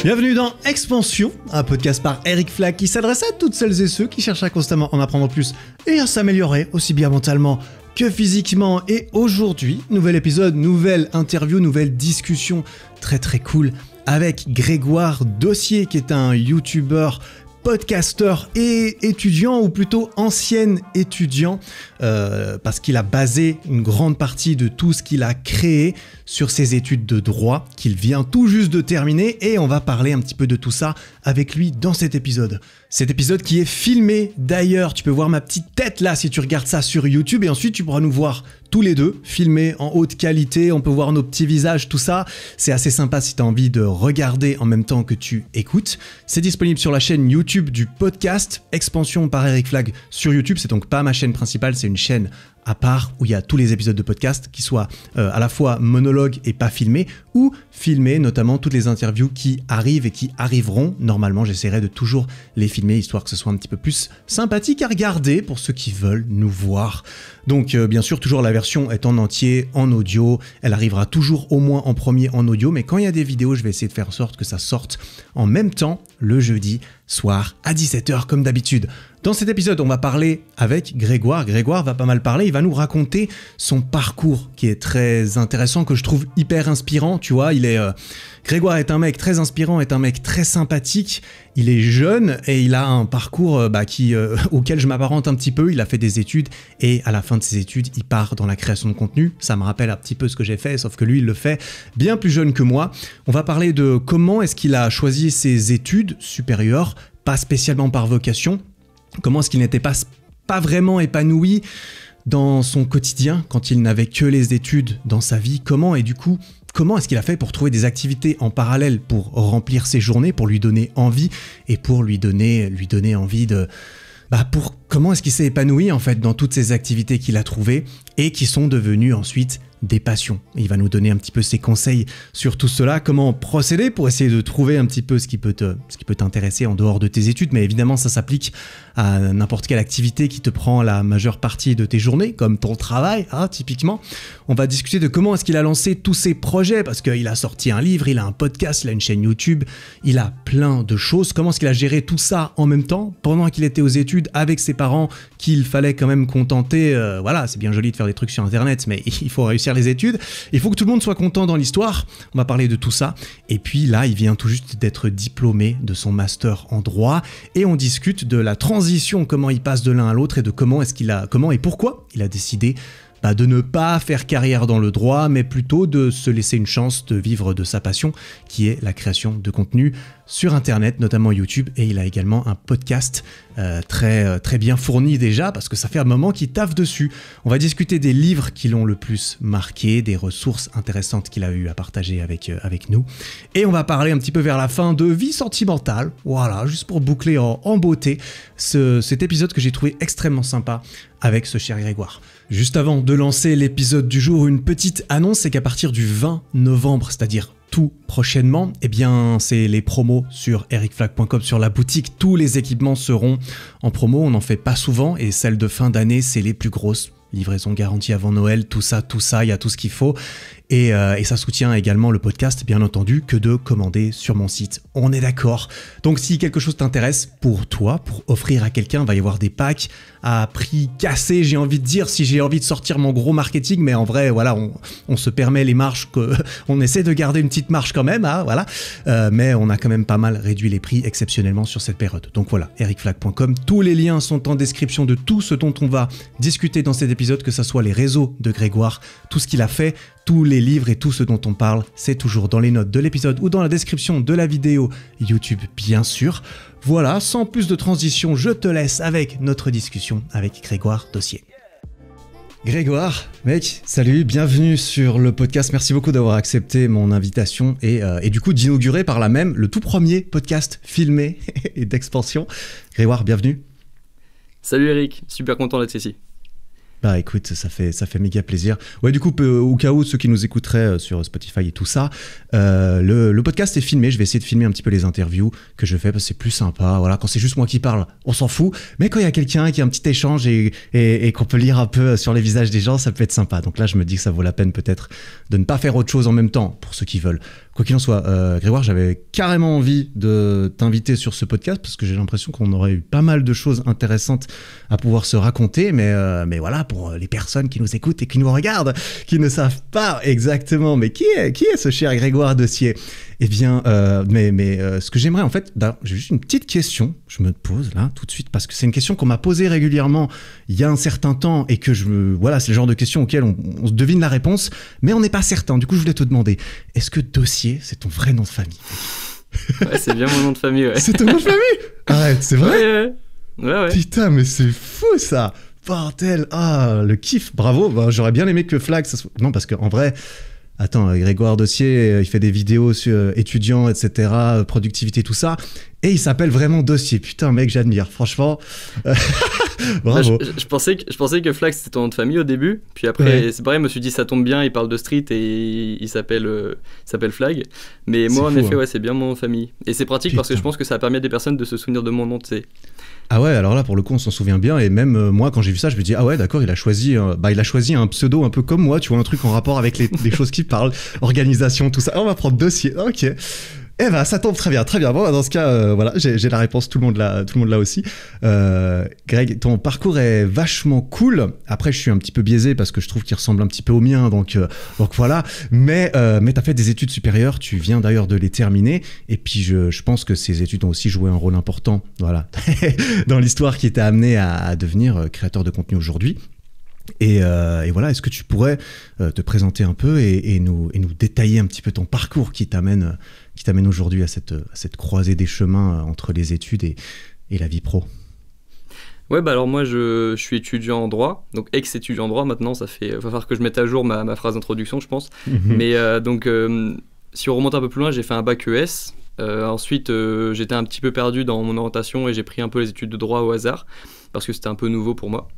Bienvenue dans Expansion, un podcast par Eric Flag qui s'adresse à toutes celles et ceux qui cherchent à constamment en apprendre plus et à s'améliorer aussi bien mentalement que physiquement. Et aujourd'hui, nouvel épisode, nouvelle interview, nouvelle discussion très très cool avec Grégoire Dossier qui est un youtubeur, podcasteur et étudiant, ou plutôt ancien étudiant, parce qu'il a basé une grande partie de tout ce qu'il a créé sur ses études de droit qu'il vient tout juste de terminer, et on va parler un petit peu de tout ça avec lui dans cet épisode. Cet épisode qui est filmé d'ailleurs, tu peux voir ma petite tête là si tu regardes ça sur YouTube, et ensuite tu pourras nous voir tous les deux, filmés en haute qualité, on peut voir nos petits visages, tout ça. C'est assez sympa si tu as envie de regarder en même temps que tu écoutes. C'est disponible sur la chaîne YouTube du podcast Expansion par Eric Flag sur YouTube. C'est donc pas ma chaîne principale, c'est une chaîne à part où il y a tous les épisodes de podcast qui soient à la fois monologues et pas filmés, ou filmés, notamment toutes les interviews qui arrivent et qui arriveront. Normalement, j'essaierai de toujours les filmer, histoire que ce soit un petit peu plus sympathique à regarder pour ceux qui veulent nous voir. Donc bien sûr, toujours la version est en entier, en audio. Elle arrivera toujours au moins en premier en audio, mais quand il y a des vidéos, je vais essayer de faire en sorte que ça sorte en même temps le jeudi soir à 17h comme d'habitude. Dans cet épisode, on va parler avec Grégoire. Grégoire va pas mal parler, il va nous raconter son parcours qui est très intéressant, que je trouve hyper inspirant, tu vois. Grégoire est un mec très inspirant, est un mec très sympathique, il est jeune et il a un parcours auquel je m'apparente un petit peu. Il a fait des études et à la fin de ses études, il part dans la création de contenu. Ça me rappelle un petit peu ce que j'ai fait, sauf que lui, il le fait bien plus jeune que moi. On va parler de comment est-ce qu'il a choisi ses études supérieures, pas spécialement par vocation. Comment est-ce qu'il n'était pas vraiment épanoui dans son quotidien quand il n'avait que les études dans sa vie? Comment est-ce qu'il a fait pour trouver des activités en parallèle pour remplir ses journées, pour lui donner envie et pour lui donner envie de... comment est-ce qu'il s'est épanoui en fait dans toutes ces activités qu'il a trouvées et qui sont devenues ensuite des passions. Il va nous donner un petit peu ses conseils sur tout cela, comment procéder pour essayer de trouver un petit peu ce qui peut t'intéresser en dehors de tes études, mais évidemment ça s'applique à n'importe quelle activité qui te prend la majeure partie de tes journées, comme ton travail, typiquement. On va discuter de comment est-ce qu'il a lancé tous ses projets, parce qu'il a sorti un livre, il a un podcast, il a une chaîne YouTube, il a plein de choses. Comment est-ce qu'il a géré tout ça en même temps, pendant qu'il était aux études, avec ses parents, qu'il fallait quand même contenter. C'est bien joli de faire des trucs sur Internet, mais il faut réussir les études. Il faut que tout le monde soit content dans l'histoire. On va parler de tout ça. Et puis là, il vient tout juste d'être diplômé de son master en droit, et on discute de la transition, comment il passe de l'un à l'autre, et de comment et pourquoi il a décidé de ne pas faire carrière dans le droit, mais plutôt de se laisser une chance de vivre de sa passion, qui est la création de contenu sur Internet, notamment YouTube. Et il a également un podcast très, très bien fourni déjà, parce que ça fait un moment qu'il taffe dessus. On va discuter des livres qui l'ont le plus marqué, des ressources intéressantes qu'il a eu à partager avec nous. Et on va parler un petit peu vers la fin de vie sentimentale, voilà, juste pour boucler en beauté cet épisode que j'ai trouvé extrêmement sympa avec ce cher Grégoire. Juste avant de lancer l'épisode du jour, une petite annonce, c'est qu'à partir du 20 novembre, c'est-à-dire tout prochainement, c'est les promos sur ericflag.com, sur la boutique. Tous les équipements seront en promo, on n'en fait pas souvent, et celles de fin d'année, c'est les plus grosses. Livraison garantie avant Noël, tout ça, il y a tout ce qu'il faut. Et ça soutient également le podcast, bien entendu, que de commander sur mon site. On est d'accord. Donc si quelque chose t'intéresse pour toi, pour offrir à quelqu'un, il va y avoir des packs à prix cassé, j'ai envie de dire, si j'ai envie de sortir mon gros marketing, mais en vrai, voilà, on se permet les marges, on essaie de garder une petite marge quand même, voilà. Mais on a quand même pas mal réduit les prix exceptionnellement sur cette période. Donc voilà, ericflag.com, tous les liens sont en description de tout ce dont on va discuter dans cet épisode, que ce soit les réseaux de Grégoire, tout ce qu'il a fait, tous les livres et tout ce dont on parle, c'est toujours dans les notes de l'épisode ou dans la description de la vidéo YouTube, bien sûr. Voilà, sans plus de transition, je te laisse avec notre discussion avec Grégoire Dossier. Grégoire, mec, salut, bienvenue sur le podcast. Merci beaucoup d'avoir accepté mon invitation et du coup d'inaugurer par là même le tout premier podcast filmé et d'expansion. Grégoire, bienvenue. Salut Eric, super content d'être ici. Bah écoute, ça fait méga plaisir. Ouais, du coup, au cas où ceux qui nous écouteraient sur Spotify et tout ça, le podcast est filmé. Je vais essayer de filmer un petit peu les interviews que je fais parce que c'est plus sympa. Voilà, quand c'est juste moi qui parle, on s'en fout. Mais quand il y a quelqu'un qui a un petit échange et qu'on peut lire un peu sur les visages des gens, ça peut être sympa. Donc là, je me dis que ça vaut la peine peut-être de ne pas faire autre chose en même temps pour ceux qui veulent. Quoi qu'il en soit, Grégoire, j'avais carrément envie de t'inviter sur ce podcast parce que j'ai l'impression qu'on aurait eu pas mal de choses intéressantes à pouvoir se raconter. Mais voilà, pour les personnes qui nous écoutent et qui nous regardent, qui ne savent pas exactement, mais qui est ce cher Grégoire Dossier? Eh bien, ce que j'aimerais en fait, j'ai juste une petite question, je me pose là tout de suite, parce que c'est une question qu'on m'a posée régulièrement il y a un certain temps et que voilà, c'est le genre de question auquel on se devine la réponse, mais on n'est pas certain. Du coup, je voulais te demander, est-ce que Dossier, c'est ton vrai nom de famille? Ouais, c'est bien mon nom de famille, ouais. C'est ton nom de famille? Arrête, c'est vrai? Ouais. Putain, mais c'est fou ça! Bordel, le kiff, bravo. Bah, j'aurais bien aimé que Flag, non, parce qu'en vrai, attends, Grégoire Dossier, il fait des vidéos sur étudiants, etc., productivité, tout ça, et il s'appelle vraiment Dossier. Putain, mec, j'admire, franchement. Bravo. Bah, je pensais que Flag c'était ton nom de famille au début, puis après, c'est pareil, je me suis dit ça tombe bien, il parle de street et il s'appelle Flag. Mais moi, en effet, ouais, c'est bien mon nom de famille. Et c'est pratique parce que je pense que ça permet à des personnes de se souvenir de mon nom, tu sais. Ah ouais, alors là, pour le coup, on s'en souvient bien. Et même moi, quand j'ai vu ça, je me dis, ah ouais, d'accord, il a choisi un pseudo un peu comme moi, tu vois, un truc en rapport avec les choses qui parlent, organisation, tout ça. Ah, on va prendre Dossier, ok. Eh ben, ça tombe très bien, très bien. Bon, dans ce cas, voilà, j'ai la réponse, tout le monde là aussi. Greg, ton parcours est vachement cool. Après, je suis un petit peu biaisé parce que je trouve qu'il ressemble un petit peu au mien, donc voilà. Mais t'as fait des études supérieures, tu viens d'ailleurs de les terminer. Et puis, je pense que ces études ont aussi joué un rôle important, voilà, dans l'histoire qui t'a amené à devenir créateur de contenu aujourd'hui. Et voilà, est-ce que tu pourrais te présenter un peu et nous détailler un petit peu ton parcours qui t'amène aujourd'hui à cette croisée des chemins entre les études et la vie pro? Ouais, bah alors moi je suis étudiant en droit, donc ex-étudiant en droit maintenant, va falloir que je mette à jour ma phrase d'introduction, je pense. Mais si on remonte un peu plus loin, j'ai fait un bac ES. Ensuite, j'étais un petit peu perdu dans mon orientation et j'ai pris un peu les études de droit au hasard parce que c'était un peu nouveau pour moi.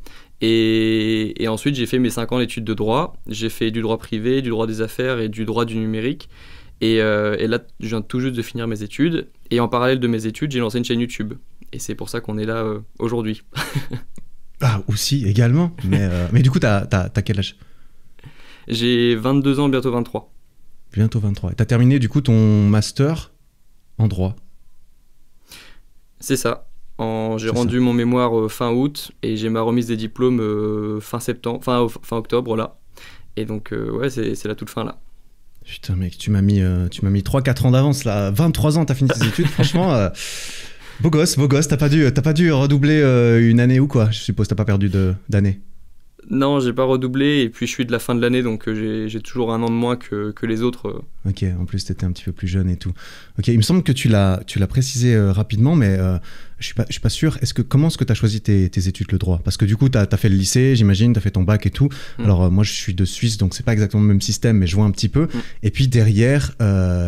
Et ensuite, j'ai fait mes 5 ans d'études de droit. J'ai fait du droit privé, du droit des affaires et du droit du numérique. Et là, je viens tout juste de finir mes études. Et en parallèle de mes études, j'ai lancé une chaîne YouTube. Et c'est pour ça qu'on est là aujourd'hui. Ah, aussi, également. Mais du coup, t'as quel âge? J'ai 22 ans, bientôt 23. Bientôt 23. Et t'as terminé, du coup, ton master en droit? C'est ça. J'ai rendu mon mémoire fin août et j'ai ma remise des diplômes fin octobre là. Et donc ouais, c'est la toute fin là. Putain mec, tu m'as mis 3-4 ans d'avance là. 23 ans, t'as fini tes études, franchement. Beau gosse, t'as pas dû redoubler une année ou quoi? Je suppose t'as pas perdu d'année. Non, j'ai pas redoublé et puis je suis de la fin de l'année donc j'ai toujours un an de moins que les autres. Ok, en plus t'étais un petit peu plus jeune et tout. Ok, il me semble que tu l'as précisé rapidement, mais je suis pas sûr. Comment est-ce que t'as choisi tes études, le droit? Parce que du coup t'as fait le lycée, j'imagine, t'as fait ton bac et tout. Alors moi je suis de Suisse, donc c'est pas exactement le même système, mais je vois un petit peu. Et puis derrière,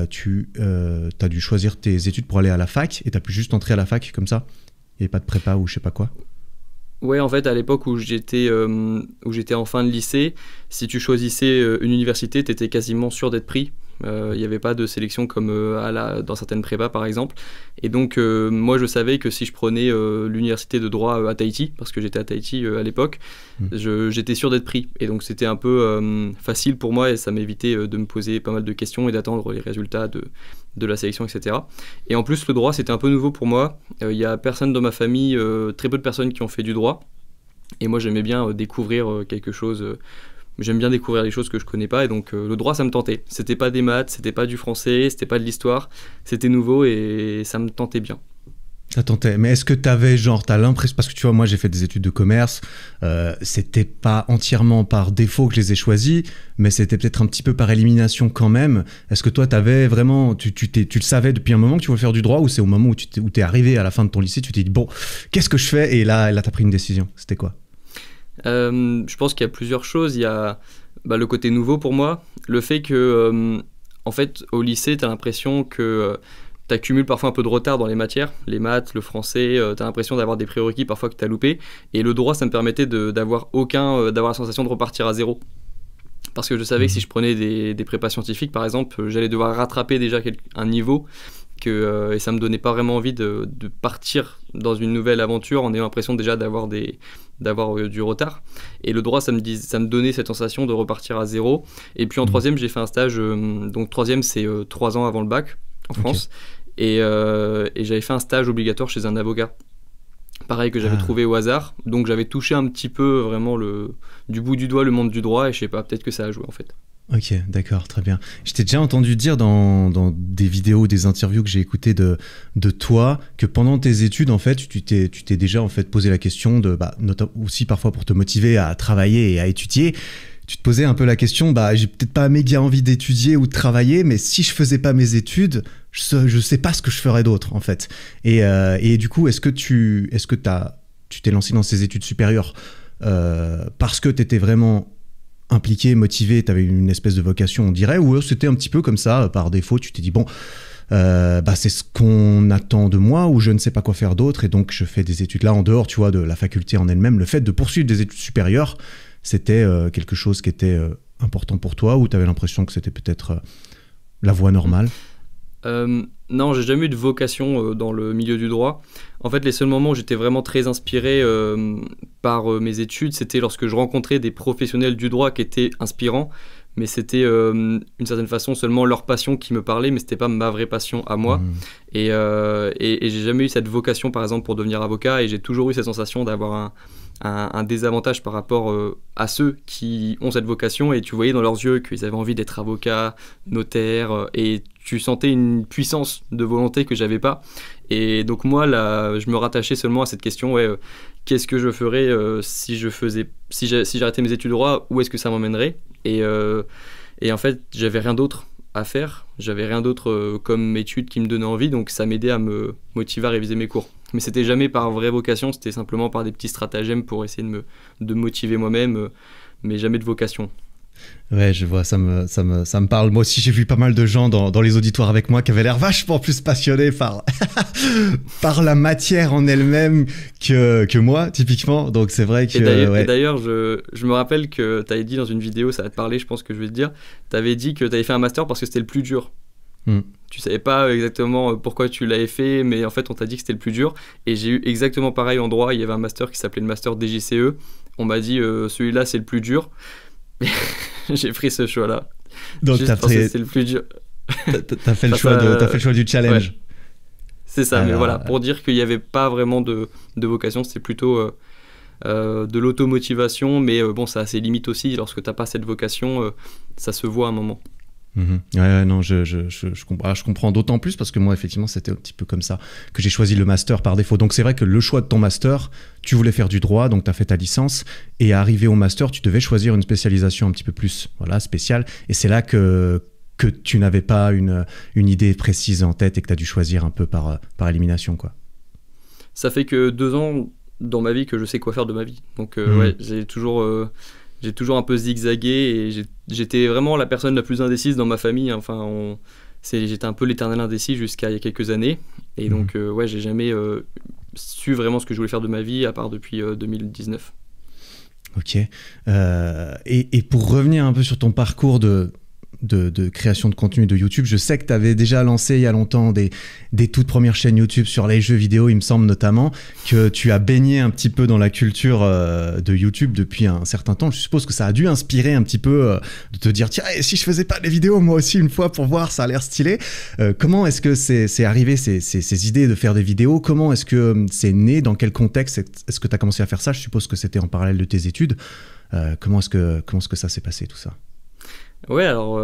tu as dû choisir tes études pour aller à la fac et t'as pu juste entrer à la fac comme ça? Il n'y avait pas de prépa ou je sais pas quoi? Ouais, en fait, à l'époque où j'étais en fin de lycée, si tu choisissais une université, t'étais quasiment sûr d'être pris. Il n'y avait pas de sélection comme dans certaines prépas, par exemple. Et donc, moi, je savais que si je prenais l'université de droit à Tahiti, parce que j'étais à Tahiti à l'époque, j'étais sûr d'être pris. Et donc, c'était un peu facile pour moi et ça m'évitait de me poser pas mal de questions et d'attendre les résultats de la sélection, etc. Et en plus, le droit, c'était un peu nouveau pour moi. Il n'y a personne dans ma famille, très peu de personnes qui ont fait du droit. Et moi, j'aimais bien découvrir quelque chose. J'aime bien découvrir les choses que je connais pas. Et donc, le droit, ça me tentait. C'était pas des maths, c'était pas du français, c'était pas de l'histoire. C'était nouveau et ça me tentait bien. Ça tentait. Mais est-ce que t'as l'impression, parce que tu vois, moi j'ai fait des études de commerce, c'était pas entièrement par défaut que je les ai choisis, mais c'était peut-être un petit peu par élimination quand même. Est-ce que toi t'avais vraiment, tu le savais depuis un moment que tu voulais faire du droit, ou c'est au moment où t'es arrivé à la fin de ton lycée, tu t'es dit bon, qu'est-ce que je fais? Et là t'as pris une décision. C'était quoi? Je pense qu'il y a plusieurs choses. Il y a le côté nouveau pour moi, le fait que en fait au lycée t'as l'impression que accumules parfois un peu de retard dans les matières, les maths, le français, tu as l'impression d'avoir des prérequis parfois que tu as loupé. Et le droit, ça me permettait d'avoir la sensation de repartir à zéro. Parce que je savais que si je prenais des prépas scientifiques, par exemple, j'allais devoir rattraper déjà un niveau et ça me donnait pas vraiment envie de partir dans une nouvelle aventure en ayant l'impression déjà d'avoir du retard. Et le droit, ça me donnait cette sensation de repartir à zéro. Et puis en troisième, j'ai fait un stage. Donc troisième, c'est 3 ans avant le bac en France. Et j'avais fait un stage obligatoire chez un avocat. Pareil, que j'avais trouvé au hasard. Donc j'avais touché un petit peu vraiment du bout du doigt le monde du droit. Et je sais pas, peut-être que ça a joué en fait. Ok, d'accord, très bien. Je t'ai déjà entendu dire dans des vidéos, des interviews que j'ai écoutées de toi, que pendant tes études, en fait, tu t'es déjà en fait posé la question aussi parfois pour te motiver à travailler et à étudier. Tu te posais un peu la question, j'ai peut-être pas méga envie d'étudier ou de travailler, mais si je faisais pas mes études, je sais pas ce que je ferais d'autre, en fait. Et du coup, est-ce que tu t'es lancé dans ces études supérieures parce que tu étais vraiment impliqué, motivé, tu avais une espèce de vocation, on dirait, ou c'était un petit peu comme ça, par défaut, tu t'es dit, bon, c'est ce qu'on attend de moi, ou je ne sais pas quoi faire d'autre, et donc je fais des études là, en dehors, tu vois, de la faculté en elle-même. Le fait de poursuivre des études supérieures, c'était quelque chose qui était important pour toi, ou tu avais l'impression que c'était peut-être la voie normale? Non, j'ai jamais eu de vocation dans le milieu du droit. En fait, les seuls moments où j'étais vraiment très inspiré par mes études, c'était lorsque je rencontrais des professionnels du droit qui étaient inspirants, mais c'était d'une certaine façon seulement leur passion qui me parlait, mais c'était pas ma vraie passion à moi. Et j'ai jamais eu cette vocation, par exemple, pour devenir avocat, et j'ai toujours eu cette sensation d'avoir un désavantage par rapport à ceux qui ont cette vocation, et tu voyais dans leurs yeux qu'ils avaient envie d'être avocats, notaires, et tu sentais une puissance de volonté que j'avais pas. Et donc moi, là, je me rattachais seulement à cette question, qu'est-ce que je ferais si j'arrêtais mes études de droit, où est-ce que ça m'emmènerait? Et en fait, j'avais rien d'autre à faire, j'avais rien d'autre comme étude qui me donnait envie, donc ça m'aidait à me motiver à réviser mes cours. Mais c'était jamais par vraie vocation, c'était simplement par des petits stratagèmes pour essayer de me motiver moi-même, mais jamais de vocation. Ouais, je vois, ça me parle. Moi aussi, j'ai vu pas mal de gens dans les auditoires avec moi qui avaient l'air vachement plus passionnés par la matière en elle-même que moi, typiquement. Donc c'est vrai que... Et d'ailleurs, je me rappelle que tu avais dit dans une vidéo, ça va te parler, je pense que je vais te dire, tu avais dit que tu avais fait un master parce que c'était le plus dur. Tu savais pas exactement pourquoi tu l'avais fait, mais en fait on t'a dit que c'était le plus dur. Et j'ai eu exactement pareil en droit. Il y avait un master qui s'appelait le master DGCE. On m'a dit celui-là c'est le plus dur. J'ai pris ce choix-là. Donc c'est le plus dur. T'as fait le choix du challenge. Ouais. C'est ça, mais voilà, pour dire qu'il n'y avait pas vraiment de vocation, c'était plutôt de l'automotivation, mais bon, ça a ses limites aussi. Lorsque t'as pas cette vocation, ça se voit à un moment. Ouais, non, je comprends d'autant plus parce que moi, effectivement, c'était un petit peu comme ça que j'ai choisi le master par défaut. Donc, c'est vrai que le choix de ton master, tu voulais faire du droit, donc tu as fait ta licence. Et arrivé au master, tu devais choisir une spécialisation un petit peu plus spéciale. Et c'est là que tu n'avais pas une idée précise en tête et que tu as dû choisir un peu par élimination, quoi. Ça fait que 2 ans dans ma vie que je sais quoi faire de ma vie. Donc, ouais, j'ai toujours un peu zigzagué et j'étais vraiment la personne la plus indécise dans ma famille. Enfin, j'étais un peu l'éternel indécis jusqu'à il y a quelques années. Et donc, ouais, j'ai jamais su vraiment ce que je voulais faire de ma vie à part depuis 2019. Ok. Et pour revenir un peu sur ton parcours de création de contenu de YouTube, je sais que tu avais déjà lancé il y a longtemps des toutes premières chaînes YouTube sur les jeux vidéo, il me semble notamment, que tu as baigné un petit peu dans la culture de YouTube depuis un certain temps. Je suppose que ça a dû inspirer un petit peu de te dire, tiens, et si je faisais pas des vidéos moi aussi une fois pour voir, ça a l'air stylé. Comment est-ce que c'est arrivé ces idées de faire des vidéos? Comment est-ce que c'est né? Dans quel contexte est-ce que tu as commencé à faire ça? Je suppose que c'était en parallèle de tes études. Comment est-ce que ça s'est passé tout ça? Ouais, alors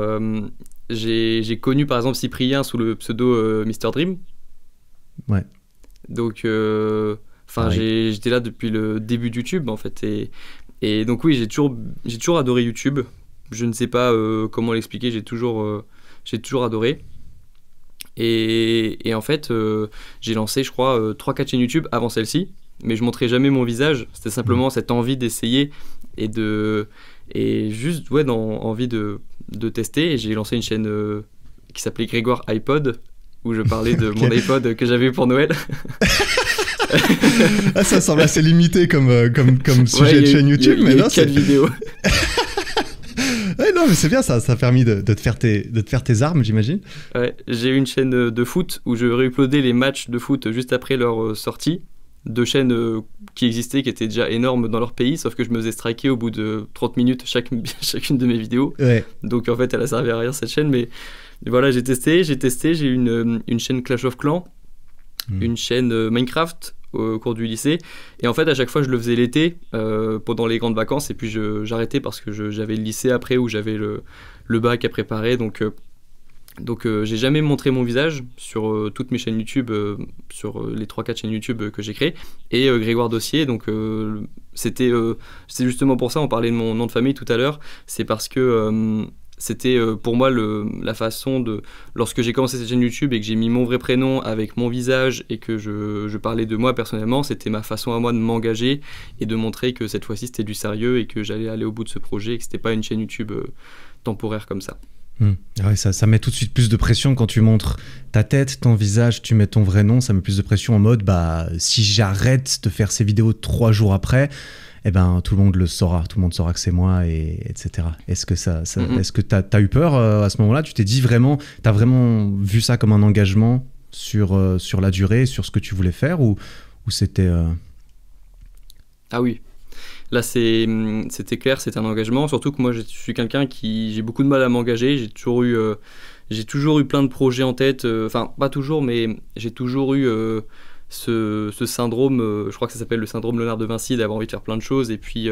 j'ai connu par exemple Cyprien sous le pseudo Mr Dream. Ouais. Donc, j'étais là depuis le début de YouTube en fait. Et donc oui, j'ai toujours adoré YouTube. Je ne sais pas comment l'expliquer, j'ai toujours adoré. Et en fait, j'ai lancé, je crois, 3-4 chaînes YouTube avant celle-ci. Mais je montrais jamais mon visage. C'était simplement cette envie d'essayer et juste envie de tester. Et j'ai lancé une chaîne qui s'appelait Grégoire iPod où je parlais de mon iPod que j'avais eu pour Noël. Ah, ça semble assez limité comme sujet de chaîne YouTube, mais non, 4 vidéos. Ouais, non, mais c'est bien, ça a permis de te faire tes armes, j'imagine. Ouais, j'ai eu une chaîne de foot où je réuploadais les matchs de foot juste après leur sortie. 2 chaînes qui existaient, qui étaient déjà énormes dans leur pays, sauf que je me faisais striker au bout de 30 minutes chacune de mes vidéos. Ouais. Donc en fait, elle a servi à rien cette chaîne, mais voilà, j'ai testé, j'ai eu une chaîne Clash of Clans, une chaîne Minecraft au cours du lycée, et en fait à chaque fois je le faisais l'été pendant les grandes vacances, et puis j'arrêtais parce que j'avais le lycée après où j'avais le bac à préparer, donc j'ai jamais montré mon visage sur toutes mes chaînes YouTube, sur les 3-4 chaînes YouTube que j'ai créées, et Grégoire Dossier, donc c'est justement pour ça, on parlait de mon nom de famille tout à l'heure, c'est parce que c'était pour moi la façon de... Lorsque j'ai commencé cette chaîne YouTube et que j'ai mis mon vrai prénom avec mon visage et que je parlais de moi personnellement, c'était ma façon à moi de m'engager et de montrer que cette fois-ci c'était du sérieux et que j'allais aller au bout de ce projet et que c'était pas une chaîne YouTube temporaire comme ça. Ah ouais, ça met tout de suite plus de pression quand tu montres ta tête, ton visage, tu mets ton vrai nom, ça met plus de pression en mode si j'arrête de faire ces vidéos 3 jours après, eh ben, tout le monde le saura, tout le monde saura que c'est moi, etc. Est-ce que est-ce que t'as eu peur à ce moment-là? Tu t'es dit vraiment, t'as vraiment vu ça comme un engagement sur la durée, sur ce que tu voulais faire, ou c'était... Ah oui, là c'était clair, c'était un engagement, surtout que moi je suis quelqu'un j'ai beaucoup de mal à m'engager, j'ai toujours eu plein de projets en tête, enfin pas toujours, mais j'ai toujours eu... ce syndrome, je crois que ça s'appelle le syndrome Léonard de Vinci, d'avoir envie de faire plein de choses, et puis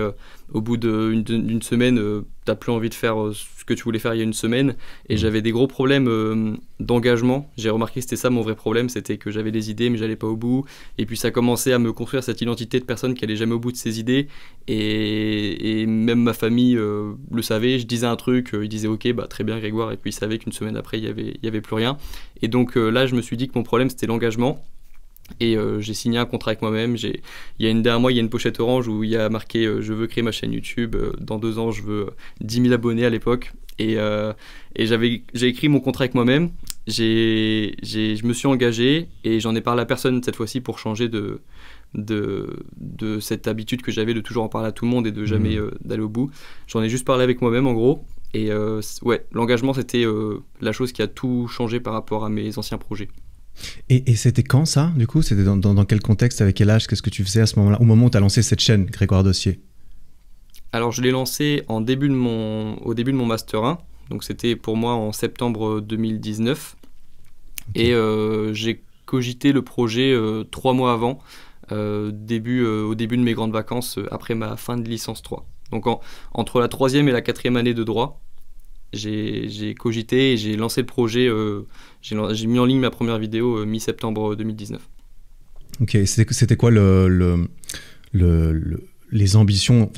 au bout d'une semaine, t'as plus envie de faire ce que tu voulais faire il y a une semaine, et j'avais des gros problèmes d'engagement. J'ai remarqué que c'était ça mon vrai problème, c'était que j'avais des idées mais j'allais pas au bout, et puis ça commençait à me construire cette identité de personne qui allait jamais au bout de ses idées, et même ma famille le savait. Je disais un truc, ils disaient ok, bah très bien Grégoire, et puis ils savaient qu'une semaine après il y avait plus rien, et donc là je me suis dit que mon problème c'était l'engagement. Et j'ai signé un contrat avec moi-même. Derrière moi, il y a une pochette orange où il y a marqué je veux créer ma chaîne YouTube. Dans 2 ans, je veux 10 000 abonnés à l'époque. Et j'ai écrit mon contrat avec moi-même. Je me suis engagé et j'en ai parlé à personne cette fois-ci pour changer de cette habitude que j'avais de toujours en parler à tout le monde et de jamais d'aller au bout. J'en ai juste parlé avec moi-même en gros. Et ouais, l'engagement, c'était la chose qui a tout changé par rapport à mes anciens projets. Et c'était quand ça, du coup? C'était dans quel contexte, avec quel âge? Qu'est-ce que tu faisais à ce moment-là, au moment où tu as lancé cette chaîne, Grégoire Dossier? Alors, je l'ai lancé au début de mon Master 1. Donc, c'était pour moi en septembre 2019. Okay. Et j'ai cogité le projet 3 mois avant, au début de mes grandes vacances, après ma fin de licence 3. Donc, entre la 3e et la 4e année de droit, j'ai cogité et j'ai lancé le projet, j'ai mis en ligne ma première vidéo mi-septembre 2019. Ok, c'était quoi les ambitions,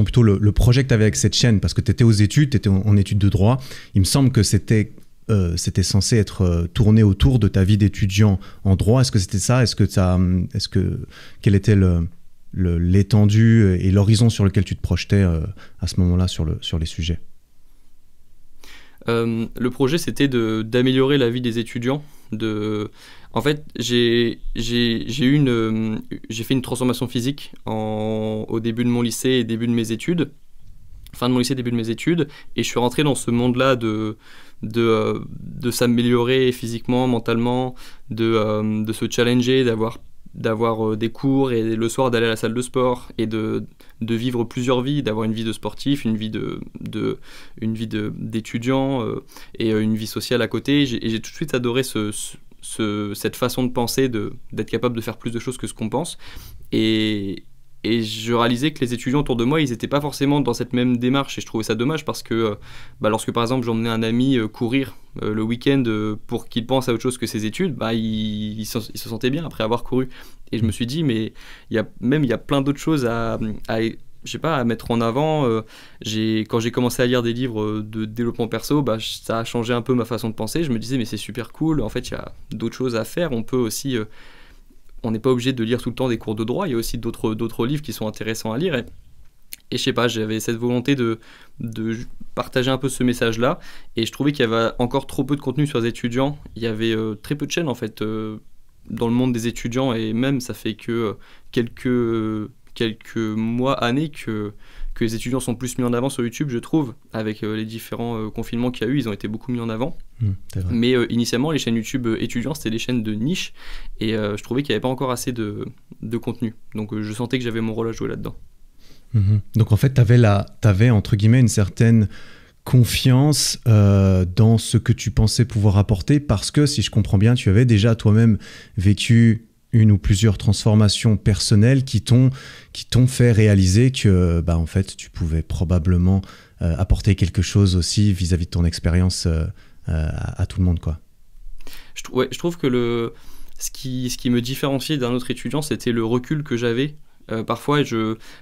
plutôt le projet que tu avais avec cette chaîne? Parce que tu étais aux études, tu étais en études de droit. Il me semble que c'était censé être tourné autour de ta vie d'étudiant en droit. Est-ce que c'était ça? Quel était l'étendue et l'horizon sur lequel tu te projetais à ce moment-là sur les sujets? Le projet, c'était d'améliorer la vie des étudiants. En fait, j'ai fait une transformation physique au début de mon lycée et début de mes études. Fin de mon lycée, début de mes études. Et je suis rentré dans ce monde-là de s'améliorer physiquement, mentalement, de se challenger, d'avoir des cours et le soir d'aller à la salle de sport et de vivre plusieurs vies, d'avoir une vie de sportif, une vie d'étudiant et une vie sociale à côté. Et j'ai tout de suite adoré cette façon de penser, d'être capable de faire plus de choses que ce qu'on pense. Et je réalisais que les étudiants autour de moi, ils n'étaient pas forcément dans cette même démarche. Et je trouvais ça dommage parce que lorsque, par exemple, j'emmenais un ami courir le week-end pour qu'il pense à autre chose que ses études, il se sentait bien après avoir couru. Et je me suis dit, mais il y a plein d'autres choses à mettre en avant. Quand j'ai commencé à lire des livres de développement perso, ça a changé un peu ma façon de penser. Je me disais, mais c'est super cool. En fait, il y a d'autres choses à faire. On peut aussi... on n'est pas obligé de lire tout le temps des cours de droit, il y a aussi d'autres livres qui sont intéressants à lire. Et je sais pas, j'avais cette volonté de partager un peu ce message-là. Et je trouvais qu'il y avait encore trop peu de contenu sur les étudiants. Il y avait très peu de chaînes, en fait, dans le monde des étudiants. Et même, ça fait que quelques mois, années que les étudiants sont plus mis en avant sur YouTube, je trouve. Avec les différents confinements qu'il y a eu, ils ont été beaucoup mis en avant. Mais initialement, les chaînes YouTube étudiants, c'était des chaînes de niche. Et je trouvais qu'il n'y avait pas encore assez de contenu. Donc je sentais que j'avais mon rôle à jouer là-dedans. Donc en fait, t'avais entre guillemets une certaine confiance dans ce que tu pensais pouvoir apporter parce que, si je comprends bien, tu avais déjà toi-même vécu une ou plusieurs transformations personnelles qui t'ont fait réaliser que en fait, tu pouvais probablement apporter quelque chose aussi vis-à-vis de ton expérience à tout le monde, quoi. Je trouve que ce qui me différenciait d'un autre étudiant, c'était le recul que j'avais. Parfois,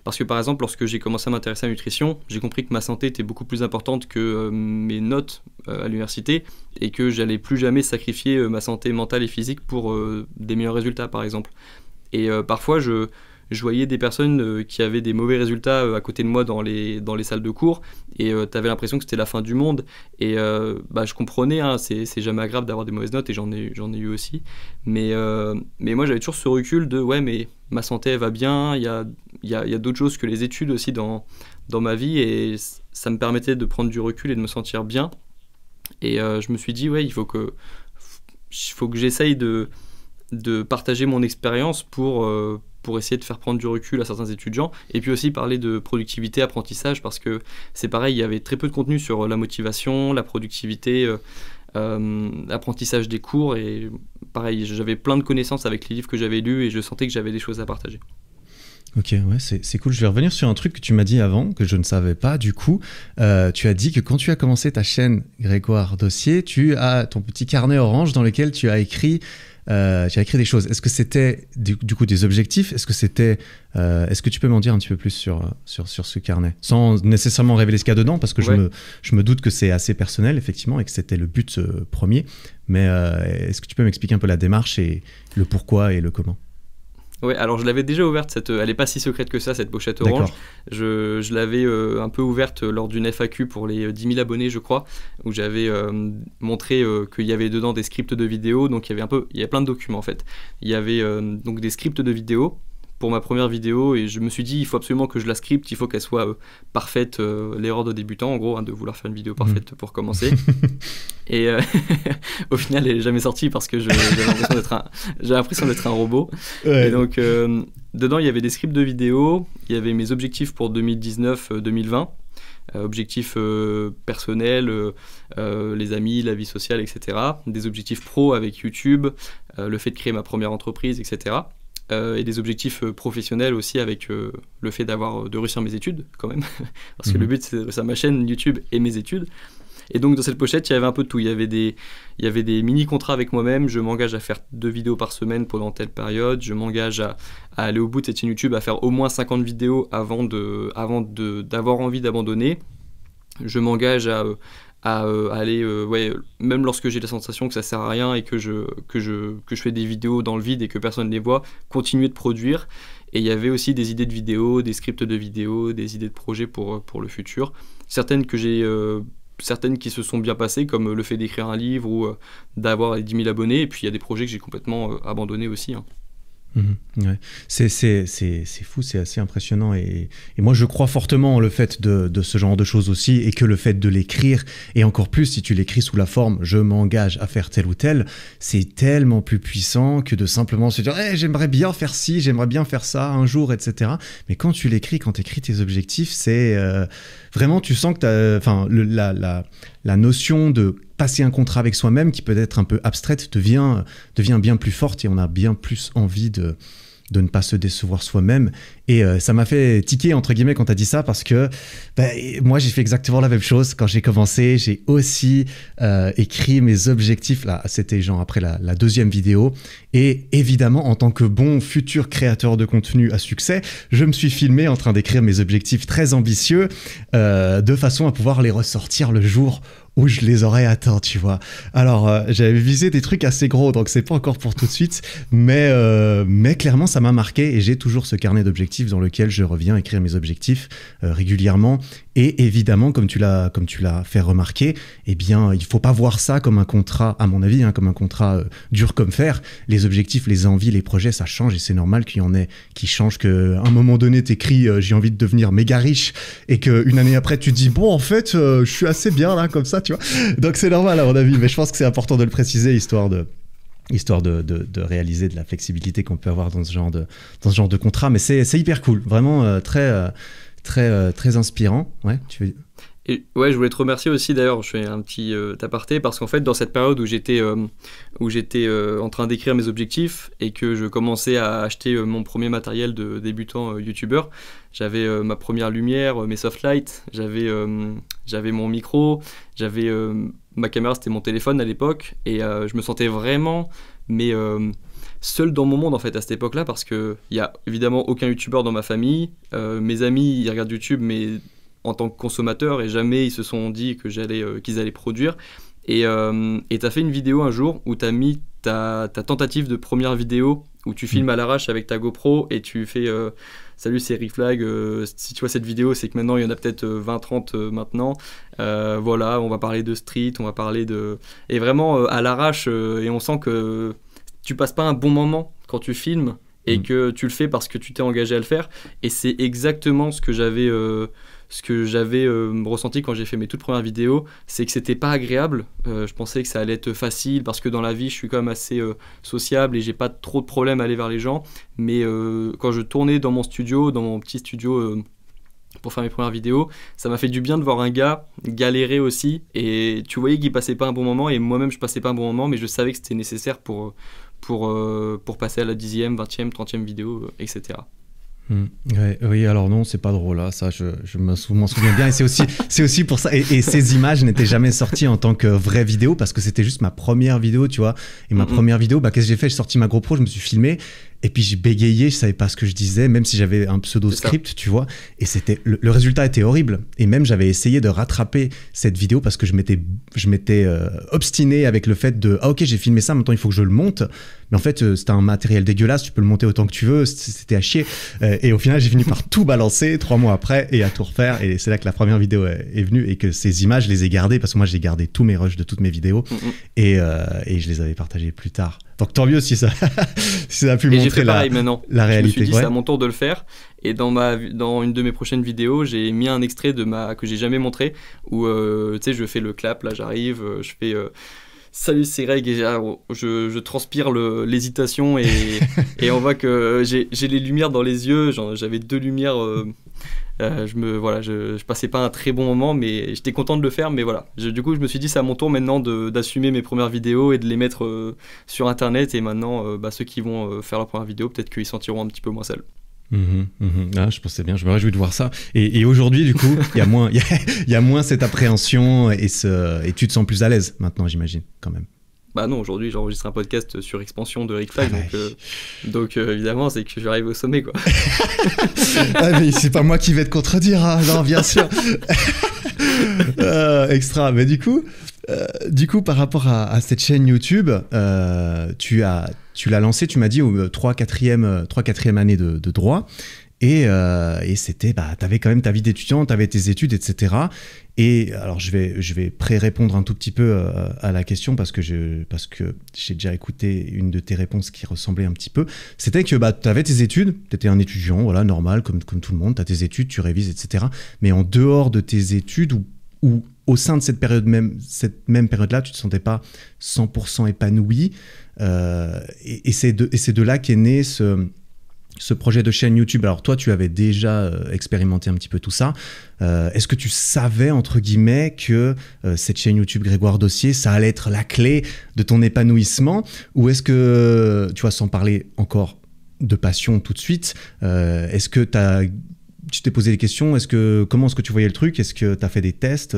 parce que par exemple, lorsque j'ai commencé à m'intéresser à la nutrition, j'ai compris que ma santé était beaucoup plus importante que mes notes à l'université et que j'allais plus jamais sacrifier ma santé mentale et physique pour des meilleurs résultats, par exemple. Et parfois, je voyais des personnes qui avaient des mauvais résultats à côté de moi dans les salles de cours et t'avais l'impression que c'était la fin du monde et je comprenais, hein, c'est jamais agréable d'avoir des mauvaises notes et j'en ai eu aussi, mais moi j'avais toujours ce recul de ouais, mais ma santé elle va bien, il y a d'autres choses que les études aussi dans ma vie et ça me permettait de prendre du recul et de me sentir bien et je me suis dit ouais, il faut que j'essaye de partager mon expérience pour essayer de faire prendre du recul à certains étudiants, et puis aussi parler de productivité, apprentissage, parce que c'est pareil, il y avait très peu de contenu sur la motivation, la productivité, l'apprentissage des cours, et pareil, j'avais plein de connaissances avec les livres que j'avais lus, et je sentais que j'avais des choses à partager. Ok, ouais, c'est cool. Je vais revenir sur un truc que tu m'as dit avant, que je ne savais pas. Du coup, tu as dit que quand tu as commencé ta chaîne Grégoire Dossier, tu as ton petit carnet orange dans lequel tu as écrit des choses. Est-ce que c'était du coup des objectifs? Est-ce que tu peux m'en dire un petit peu plus sur ce carnet? Sans nécessairement révéler ce qu'il y a dedans, parce que ouais. je me doute que c'est assez personnel, effectivement, et que c'était le but premier. Mais est-ce que tu peux m'expliquer un peu la démarche et le pourquoi et le comment? Ouais, alors je l'avais déjà ouverte, elle n'est pas si secrète que ça, cette pochette orange. D'accord. Je l'avais un peu ouverte lors d'une FAQ pour les 10 000 abonnés, je crois, où j'avais montré qu'il y avait dedans des scripts de vidéos, donc il y a plein de documents en fait. Il y avait donc des scripts de vidéos pour ma première vidéo et je me suis dit il faut absolument que je la scripte, il faut qu'elle soit parfaite, l'erreur de débutant en gros, hein, de vouloir faire une vidéo parfaite pour commencer. Et au final elle n'est jamais sortie parce que j'avais l'impression d'être un robot. Ouais. Et donc dedans il y avait des scripts de vidéos, il y avait mes objectifs pour 2019-2020. Objectifs personnels, les amis, la vie sociale, etc. Des objectifs pro avec YouTube, le fait de créer ma première entreprise, etc. Et des objectifs professionnels aussi avec le fait de réussir mes études quand même parce que le but c'est de réussir ma chaîne YouTube et mes études. Et donc dans cette pochette il y avait un peu de tout, il y avait des mini contrats avec moi-même, je m'engage à faire 2 vidéos par semaine pendant telle période, je m'engage à aller au bout de cette chaîne YouTube, à faire au moins 50 vidéos avant d'avoir envie d'abandonner, je m'engage à aller, même lorsque j'ai la sensation que ça sert à rien et que je fais des vidéos dans le vide et que personne ne les voit, continuer de produire. Et il y avait aussi des idées de vidéos, des scripts de vidéos, des idées de projets pour le futur. Certaines qui se sont bien passées, comme le fait d'écrire un livre ou d'avoir les 10 000 abonnés. Et puis il y a des projets que j'ai complètement abandonnés aussi, hein. Ouais. C'est fou, c'est assez impressionnant et moi je crois fortement en le fait de ce genre de choses aussi et que le fait de l'écrire, et encore plus si tu l'écris sous la forme je m'engage à faire tel ou tel, c'est tellement plus puissant que de simplement se dire hey, j'aimerais bien faire ci, j'aimerais bien faire ça un jour, etc. Mais quand tu l'écris, quand tu écris tes objectifs, c'est vraiment, tu sens que la notion de passer un contrat avec soi-même qui peut être un peu abstraite devient bien plus forte et on a bien plus envie de ne pas se décevoir soi-même. Et ça m'a fait tiquer entre guillemets quand tu as dit ça parce que moi j'ai fait exactement la même chose quand j'ai commencé. J'ai aussi écrit mes objectifs, là c'était genre après la deuxième vidéo, et évidemment en tant que bon futur créateur de contenu à succès, je me suis filmé en train d'écrire mes objectifs très ambitieux de façon à pouvoir les ressortir le jour où je les aurais atteints, tu vois. Alors, j'avais visé des trucs assez gros, donc c'est pas encore pour tout de suite, mais clairement, ça m'a marqué et j'ai toujours ce carnet d'objectifs collectif dans lequel je reviens écrire mes objectifs régulièrement. Et évidemment, comme tu l'as fait remarquer, eh bien, il faut pas voir ça comme un contrat, à mon avis, comme un contrat dur comme fer. Les objectifs, les envies, les projets, ça change et c'est normal qu'il y en ait qui changent, qu'à un moment donné, t'écris j'ai envie de devenir méga riche et qu'une année après, tu te dis bon, en fait, je suis assez bien là, comme ça, tu vois. Donc c'est normal à mon avis, mais je pense que c'est important de le préciser, histoire de réaliser de la flexibilité qu'on peut avoir dans ce genre de contrat. Mais c'est hyper cool, vraiment très inspirant. Ouais, tu veux... Et ouais, je voulais te remercier aussi, d'ailleurs, je fais un petit aparté, parce qu'en fait, dans cette période où j'étais en train d'écrire mes objectifs et que je commençais à acheter mon premier matériel de débutant youtubeur, j'avais ma première lumière, mes softlights, j'avais mon micro, j'avais ma caméra, c'était mon téléphone à l'époque, et je me sentais vraiment seul dans mon monde en fait à cette époque-là, parce qu'il n'y a évidemment aucun youtubeur dans ma famille, mes amis ils regardent YouTube mais en tant que consommateur, et jamais ils se sont dit que qu'ils allaient produire. Et t'as fait une vidéo un jour où t'as mis ta tentative de première vidéo où tu filmes à l'arrache avec ta GoPro et tu fais salut, c'est Eric Flag, si tu vois cette vidéo c'est que maintenant il y en a peut-être 20-30 maintenant, voilà, on va parler de street, on va parler de... et vraiment à l'arrache, et on sent que tu passes pas un bon moment quand tu filmes et que tu le fais parce que tu t'es engagé à le faire, et c'est exactement ce que j'avais ressenti quand j'ai fait mes toutes premières vidéos, c'est que c'était pas agréable. Je pensais que ça allait être facile parce que dans la vie je suis quand même assez sociable et j'ai pas trop de problèmes à aller vers les gens, mais quand je tournais dans mon petit studio pour faire mes premières vidéos, ça m'a fait du bien de voir un gars galérer aussi, et tu voyais qu'il passait pas un bon moment, et moi-même je passais pas un bon moment, mais je savais que c'était nécessaire pour passer à la 10e, 20e, 30e vidéo, etc. Ouais, oui, alors non, c'est pas drôle, là. Ça, je m'en souviens bien, et c'est aussi pour ça. Et ces images n'étaient jamais sorties en tant que vraie vidéo, parce que c'était juste ma première vidéo, tu vois. Et ma première vidéo, qu'est-ce que j'ai fait? J'ai sorti ma GoPro, je me suis filmé, et puis j'ai bégayé, je savais pas ce que je disais, même si j'avais un pseudo script, tu vois. Et le résultat était horrible. Et même j'avais essayé de rattraper cette vidéo parce que je m'étais obstiné avec le fait de ok, j'ai filmé ça, maintenant il faut que je le monte. Mais en fait, c'était un matériel dégueulasse, tu peux le monter autant que tu veux, c'était à chier. Et au final, j'ai fini par tout balancer 3 mois après et à tout refaire. Et c'est là que la première vidéo est venue, et que ces images, je les ai gardées, parce que moi, j'ai gardé tous mes rushs de toutes mes vidéos, et je les avais partagées plus tard. Donc tant mieux si ça a pu montrer la réalité. Je me suis dit, c'est à mon tour de le faire. Et dans une de mes prochaines vidéos, j'ai mis un extrait que j'ai jamais montré, où tu sais, je fais le clap, là j'arrive, je fais salut, c'est Greg, et je transpire l'hésitation, et on voit que j'ai les lumières dans les yeux, j'avais 2 lumières, je passais pas un très bon moment, mais j'étais content de le faire. Mais voilà, du coup je me suis dit c'est à mon tour maintenant d'assumer mes premières vidéos et de les mettre sur internet, et maintenant ceux qui vont faire leur première vidéo, peut-être qu'ils sentiront un petit peu moins seuls. Ah, je pensais bien, je me réjouis de voir ça. Et aujourd'hui, du coup, il y a moins cette appréhension, et tu te sens plus à l'aise maintenant, j'imagine, quand même. Bah non, aujourd'hui j'enregistre un podcast sur Expansion de Eric Flag, donc évidemment c'est que j'arrive au sommet, quoi. Ah, mais c'est pas moi qui vais te contredire, hein. Non, bien sûr. Extra. Mais du coup, par rapport à cette chaîne YouTube, tu l'as lancée, tu m'as dit, au 3-4e année de droit. Et c'était, t'avais quand même ta vie d'étudiant, t'avais tes études, etc. Et alors, je vais pré-répondre un tout petit peu à la question, parce que j'ai déjà écouté une de tes réponses qui ressemblait un petit peu. C'était que t'avais tes études, t'étais un étudiant, voilà, normal, comme tout le monde, t'as tes études, tu révises, etc. Mais en dehors de tes études, ou au sein de cette même période-là, tu te sentais pas 100% épanoui. Et c'est de là qu'est né ce projet de chaîne YouTube. Alors toi, tu avais déjà expérimenté un petit peu tout ça. Est-ce que tu savais, entre guillemets, que cette chaîne YouTube Grégoire Dossier, ça allait être la clé de ton épanouissement? Ou est-ce que, tu vois, sans parler encore de passion tout de suite, est-ce que tu t'es posé des questions? Comment est-ce que tu voyais le truc? Est-ce que tu as fait des tests?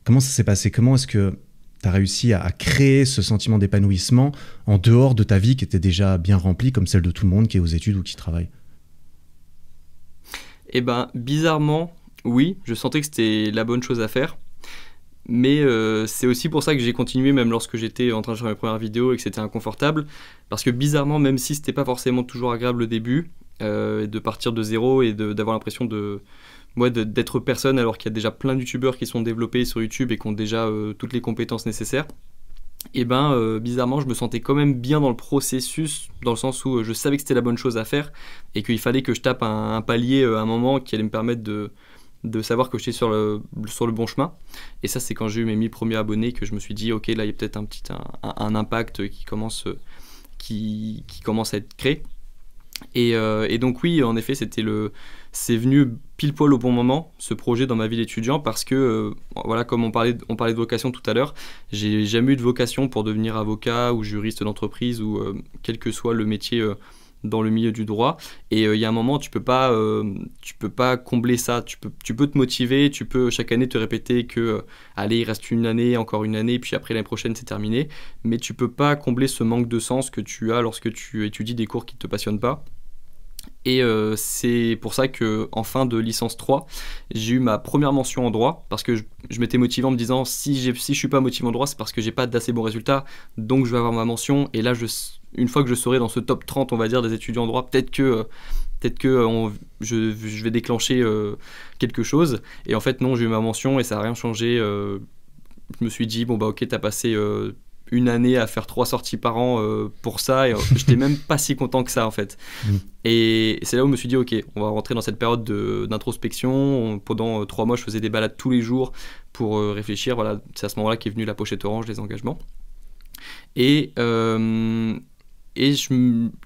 Comment ça s'est passé? Comment est-ce que tu as réussi à créer ce sentiment d'épanouissement en dehors de ta vie qui était déjà bien remplie, comme celle de tout le monde qui est aux études ou qui travaille? Eh ben, bizarrement, oui, je sentais que c'était la bonne chose à faire. Mais c'est aussi pour ça que j'ai continué, même lorsque j'étais en train de faire mes premières vidéos et que c'était inconfortable. Parce que bizarrement, même si c'était pas forcément toujours agréable au début, de partir de zéro et d'avoir l'impression d'être personne alors qu'il y a déjà plein de youtubeurs qui sont développés sur YouTube et qui ont déjà toutes les compétences nécessaires. Et bizarrement je me sentais quand même bien dans le processus, dans le sens où je savais que c'était la bonne chose à faire et qu'il fallait que je tape un palier à un moment qui allait me permettre de savoir que j'étais sur le bon chemin. Et ça, c'est quand j'ai eu mes 1000 premiers abonnés que je me suis dit ok, là il y a peut-être un impact qui commence à être créé. Et donc oui, en effet, c'est venu pile poil au bon moment, ce projet dans ma vie d'étudiant, parce que voilà, comme on parlait de vocation tout à l'heure, j'ai jamais eu de vocation pour devenir avocat ou juriste d'entreprise ou quel que soit le métier dans le milieu du droit. Et il y a un moment, tu peux pas combler ça. Tu peux te motiver, tu peux chaque année te répéter que allez, il reste une année, encore une année, puis après l'année prochaine c'est terminé. Mais tu peux pas combler ce manque de sens que tu as lorsque tu étudies des cours qui te passionnent pas. Et c'est pour ça qu'en fin de licence 3, j'ai eu ma première mention en droit, parce que je m'étais motivé en me disant si je suis pas motivé en droit, c'est parce que j'ai pas d'assez bons résultats, donc je vais avoir ma mention. Et là, une fois que je serai dans ce top 30, on va dire, des étudiants en droit, peut-être que je vais déclencher quelque chose. Et en fait non, j'ai eu ma mention et ça n'a rien changé. Je me suis dit bon bah ok, t'as passé une année à faire 3 sorties par an pour ça, et j'étais même pas si content que ça en fait. Et c'est là où je me suis dit ok, on va rentrer dans cette période d'introspection. Pendant 3 mois je faisais des balades tous les jours pour réfléchir. Voilà, c'est à ce moment là qu'est venue la pochette orange, les engagements. Et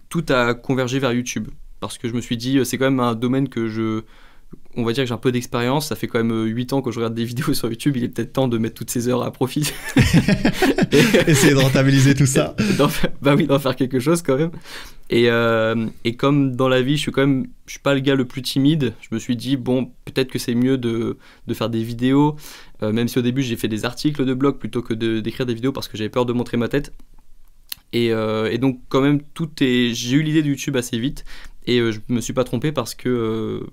tout a convergé vers YouTube, parce que je me suis dit c'est quand même un domaine on va dire que j'ai un peu d'expérience, ça fait quand même 8 ans que je regarde des vidéos sur YouTube, il est peut-être temps de mettre toutes ces heures à profit. Essayer de rentabiliser tout ça. d'en faire quelque chose quand même. Et comme dans la vie, je suis pas le gars le plus timide, je me suis dit bon, peut-être que c'est mieux de faire des vidéos, même si au début j'ai fait des articles de blog plutôt que d'écrire des vidéos parce que j'avais peur de montrer ma tête. Et donc quand même j'ai eu l'idée de YouTube assez vite, et je me suis pas trompé parce que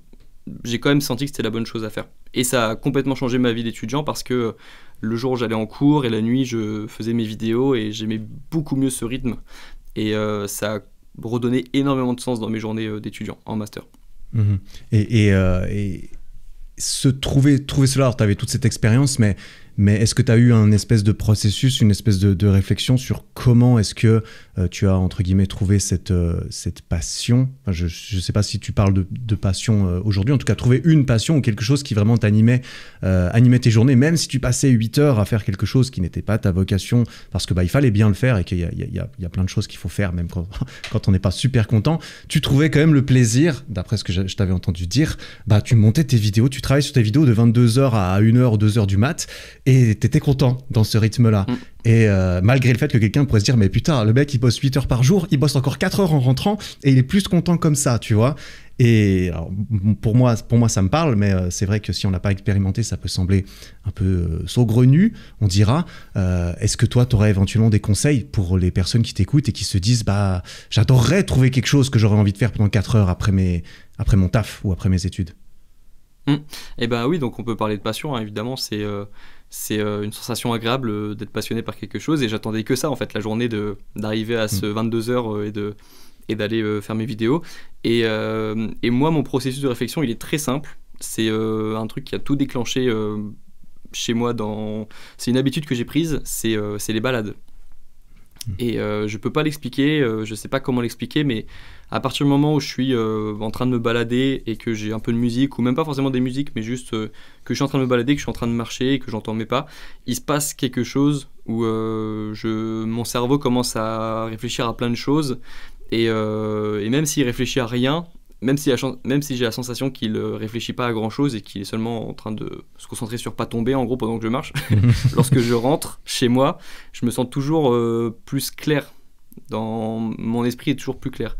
j'ai quand même senti que c'était la bonne chose à faire. Et ça a complètement changé ma vie d'étudiant, parce que le jour j'allais en cours et la nuit je faisais mes vidéos et j'aimais beaucoup mieux ce rythme. Et ça a redonné énormément de sens dans mes journées d'étudiant en master. Et trouver cela, alors tu avais toute cette expérience, mais est-ce que tu as eu un espèce de processus, une espèce de réflexion sur comment est-ce que tu as, entre guillemets, trouvé cette passion? Enfin, je ne sais pas si tu parles de passion aujourd'hui, en tout cas trouver une passion ou quelque chose qui vraiment t'animait, animait tes journées, même si tu passais 8 heures à faire quelque chose qui n'était pas ta vocation, parce que il fallait bien le faire et qu'il y a plein de choses qu'il faut faire, même quand on n'est pas super content. Tu trouvais quand même le plaisir, d'après ce que je t'avais entendu dire, tu montais tes vidéos, tu travaillais sur tes vidéos de 22h à 1h ou 2h du mat, et t'étais content dans ce rythme-là. Et malgré le fait que quelqu'un pourrait se dire mais putain, le mec il bosse 8 heures par jour, il bosse encore 4 heures en rentrant et il est plus content comme ça, tu vois. Et alors, pour moi ça me parle, mais c'est vrai que si on n'a pas expérimenté, ça peut sembler un peu saugrenu, on dira. Est-ce que toi t'aurais éventuellement des conseils pour les personnes qui t'écoutent et qui se disent j'adorerais trouver quelque chose que j'aurais envie de faire pendant 4 heures après mon taf ou après mes études? Et oui, donc on peut parler de passion, hein, évidemment, c'est une sensation agréable d'être passionné par quelque chose, et j'attendais que ça en fait, la journée d'arriver à ce 22h et d'aller faire mes vidéos. Et moi, mon processus de réflexion, il est très simple. C'est un truc qui a tout déclenché chez moi. C'est une habitude que j'ai prise, c'est les balades. Et je peux pas l'expliquer, je sais pas comment l'expliquer, mais à partir du moment où je suis en train de me balader et que j'ai un peu de musique, ou même pas forcément des musiques, mais juste que je suis en train de me balader, que je suis en train de marcher, que j'entends mes pas, il se passe quelque chose où mon cerveau commence à réfléchir à plein de choses, et même s'il réfléchit à rien, même si j'ai la sensation qu'il réfléchit pas à grand chose et qu'il est seulement en train de se concentrer sur pas tomber en gros pendant que je marche, lorsque je rentre chez moi, je me sens toujours plus clair, mon esprit est toujours plus clair.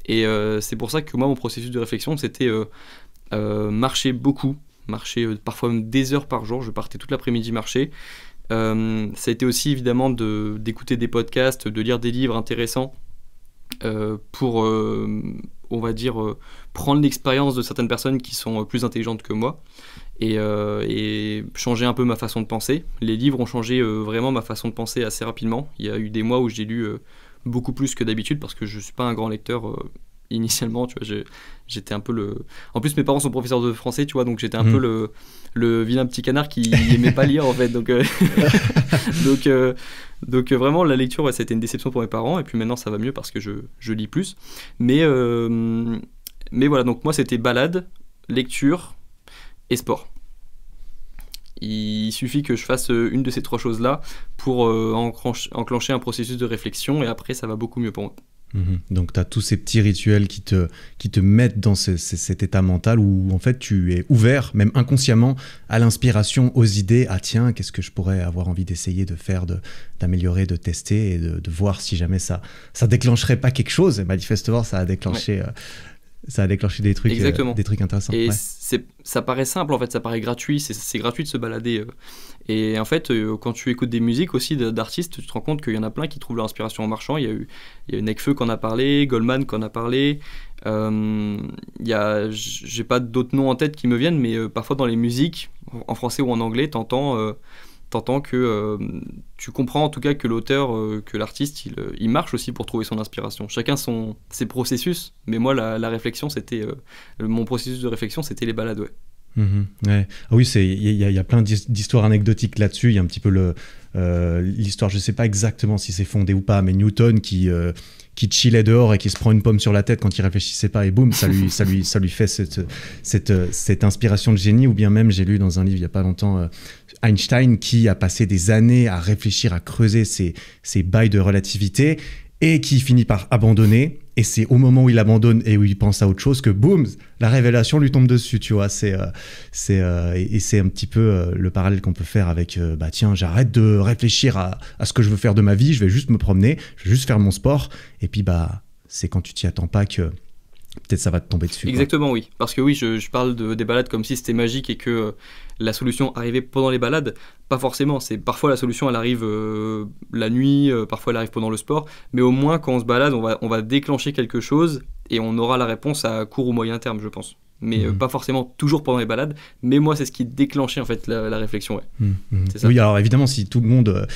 Et c'est pour ça que moi mon processus de réflexion c'était marcher beaucoup, parfois même des heures par jour, je partais toute l'après-midi marcher. Ça a été aussi évidemment d'écouter des podcasts, de lire des livres intéressants pour on va dire prendre l'expérience de certaines personnes qui sont plus intelligentes que moi, et changer un peu ma façon de penser. Les livres ont changé vraiment ma façon de penser assez rapidement. Il y a eu des mois où j'ai lu beaucoup plus que d'habitude, parce que je suis pas un grand lecteur initialement, tu vois, j'étais un peu le... En plus, mes parents sont professeurs de français, tu vois, donc j'étais un peu le vilain petit canard qui aimait pas lire, en fait. Donc, donc vraiment, la lecture, ouais, ça a été une déception pour mes parents. Et puis maintenant, ça va mieux parce que je lis plus. Mais voilà, donc moi, c'était balade, lecture et sport. Il suffit que je fasse une de ces 3 choses-là pour enclencher un processus de réflexion et après, ça va beaucoup mieux pour moi. Donc tu as tous ces petits rituels qui te mettent dans cet état mental où en fait tu es ouvert, même inconsciemment, à l'inspiration, aux idées. Ah tiens, qu'est-ce que je pourrais avoir envie d'essayer de faire, d'améliorer, de tester et de voir si jamais ça déclencherait pas quelque chose. Et manifestement, ça a déclenché... Ça a déclenché des trucs intéressants. Et ça paraît simple, en fait, ça paraît gratuit, c'est gratuit de se balader. Et en fait, quand tu écoutes des musiques aussi d'artistes, tu te rends compte qu'il y en a plein qui trouvent leur inspiration en marchant. Il y a Nekfeu qui en a parlé, Goldman qui en a parlé. J'ai pas d'autres noms en tête qui me viennent, mais parfois dans les musiques, en français ou en anglais, t'entends que tu comprends en tout cas que l'auteur, que l'artiste, il marche aussi pour trouver son inspiration. Chacun ses processus, mais moi la réflexion, c'était mon processus de réflexion, c'était les balades, ouais. Ouais. Ah oui, il y a plein d'histoires anecdotiques là-dessus. Il y a un petit peu l'histoire, je sais pas exactement si c'est fondé ou pas, mais Newton qui chillait dehors et qui se prend une pomme sur la tête quand il réfléchissait pas et boum, ça lui fait cette inspiration de génie. Ou bien même, j'ai lu dans un livre il y a pas longtemps, Einstein qui a passé des années à réfléchir, à creuser ces bails de relativité et qui finit par abandonner. Et c'est au moment où il abandonne et où il pense à autre chose que boum, la révélation lui tombe dessus, tu vois. Et c'est un petit peu le parallèle qu'on peut faire avec tiens, j'arrête de réfléchir à ce que je veux faire de ma vie, je vais juste me promener, je vais juste faire mon sport. Et puis c'est quand tu t'y attends pas que peut-être ça va te tomber dessus. Exactement, oui. Parce que oui, je parle des balades comme si c'était magique et que la solution arrivait pendant les balades. Pas forcément. Parfois la solution elle arrive la nuit, parfois elle arrive pendant le sport. Mais au moins quand on se balade, on va déclencher quelque chose et on aura la réponse à court ou moyen terme, je pense. Mais pas forcément toujours pendant les balades. Mais moi, c'est ce qui déclenchait en fait la réflexion. Ouais. C'est ça. Oui, alors évidemment, si tout le monde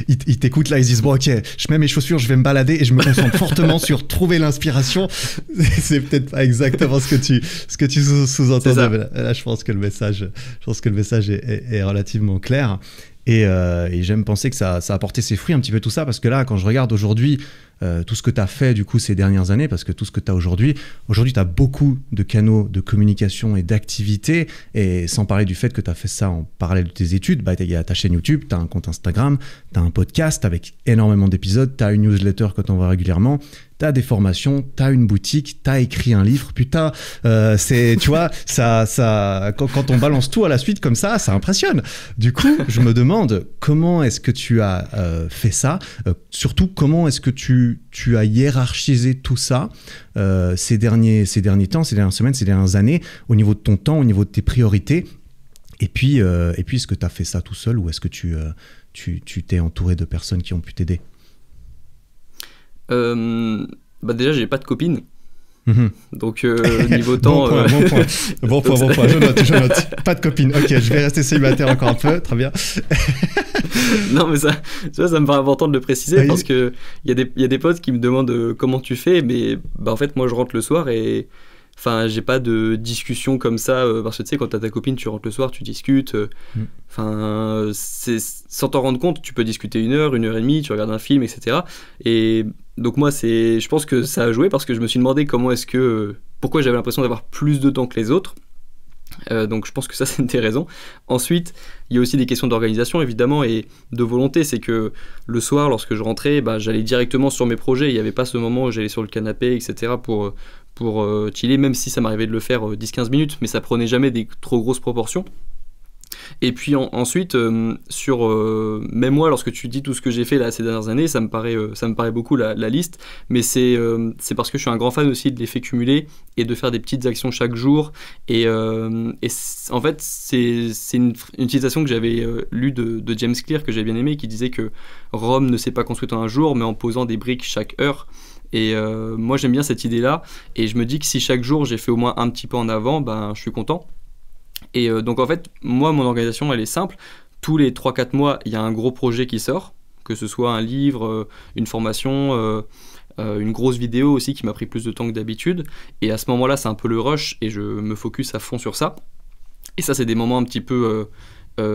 ils t'écoutent là, ils se disent bon, ok, je mets mes chaussures, je vais me balader et je me concentre fortement sur trouver l'inspiration. C'est peut-être pas exactement ce que tu sous-entendais. Mais là, je pense que le message est relativement clair. Et j'aime penser que ça a porté ses fruits un petit peu tout ça, parce que là, quand je regarde aujourd'hui tout ce que tu as fait du coup ces dernières années, parce que tout ce que tu as aujourd'hui tu as beaucoup de canaux de communication et d'activités, et sans parler du fait que tu as fait ça en parallèle de tes études, il y a ta chaîne YouTube, tu as un compte Instagram, tu as un podcast avec énormément d'épisodes, tu as une newsletter que tu envoies régulièrement, tu as des formations, tu as une boutique, tu as écrit un livre, putain, tu vois, quand on balance tout à la suite comme ça impressionne. Du coup, je me demande comment est-ce que tu as fait ça, surtout comment est-ce que tu as hiérarchisé tout ça ces derniers temps, ces dernières semaines, ces dernières années, au niveau de ton temps, au niveau de tes priorités, et puis est-ce que tu as fait ça tout seul ou est-ce que tu t'es entouré de personnes qui ont pu t'aider? Déjà, j'ai pas de copine. Donc, niveau temps. Bon point. Je note. Pas de copine. Ok, je vais rester célibataire encore un peu. Très bien. Non, mais ça me paraît important de le préciser, oui. Parce qu'il y a des potes qui me demandent comment tu fais, mais en fait, moi, je rentre le soir et. Enfin, j'ai pas de discussion comme ça, parce que tu sais, quand t'as ta copine, tu rentres le soir, tu discutes. Enfin, sans t'en rendre compte, tu peux discuter 1 heure, 1 heure et demie, tu regardes un film, etc. Et donc moi, je pense que ça a joué parce que je me suis demandé pourquoi j'avais l'impression d'avoir plus de temps que les autres. Donc je pense que ça, c'est une des raisons. Ensuite, il y a aussi des questions d'organisation, évidemment, et de volonté. C'est que le soir, lorsque je rentrais, j'allais directement sur mes projets. Il n'y avait pas ce moment où j'allais sur le canapé, etc. pour chiller, même si ça m'arrivait de le faire 10-15 minutes, mais ça prenait jamais des trop grosses proportions. Et puis ensuite, même moi, lorsque tu dis tout ce que j'ai fait là, ces dernières années, ça me paraît beaucoup la liste, mais c'est parce que je suis un grand fan aussi de l'effet cumulé et de faire des petites actions chaque jour. Et en fait, c'est une citation que j'avais lue de James Clear, que j'ai bien aimé, qui disait que Rome ne s'est pas construite en un jour, mais en posant des briques chaque heure. Et moi, j'aime bien cette idée-là, et je me dis que si chaque jour j'ai fait au moins un petit pas en avant, je suis content. Et donc en fait, moi, mon organisation, elle est simple. Tous les 3-4 mois, il y a un gros projet qui sort, que ce soit un livre, une formation, une grosse vidéo aussi qui m'a pris plus de temps que d'habitude. Et à ce moment-là, c'est un peu le rush et je me focus à fond sur ça. Et ça, c'est des moments un petit peu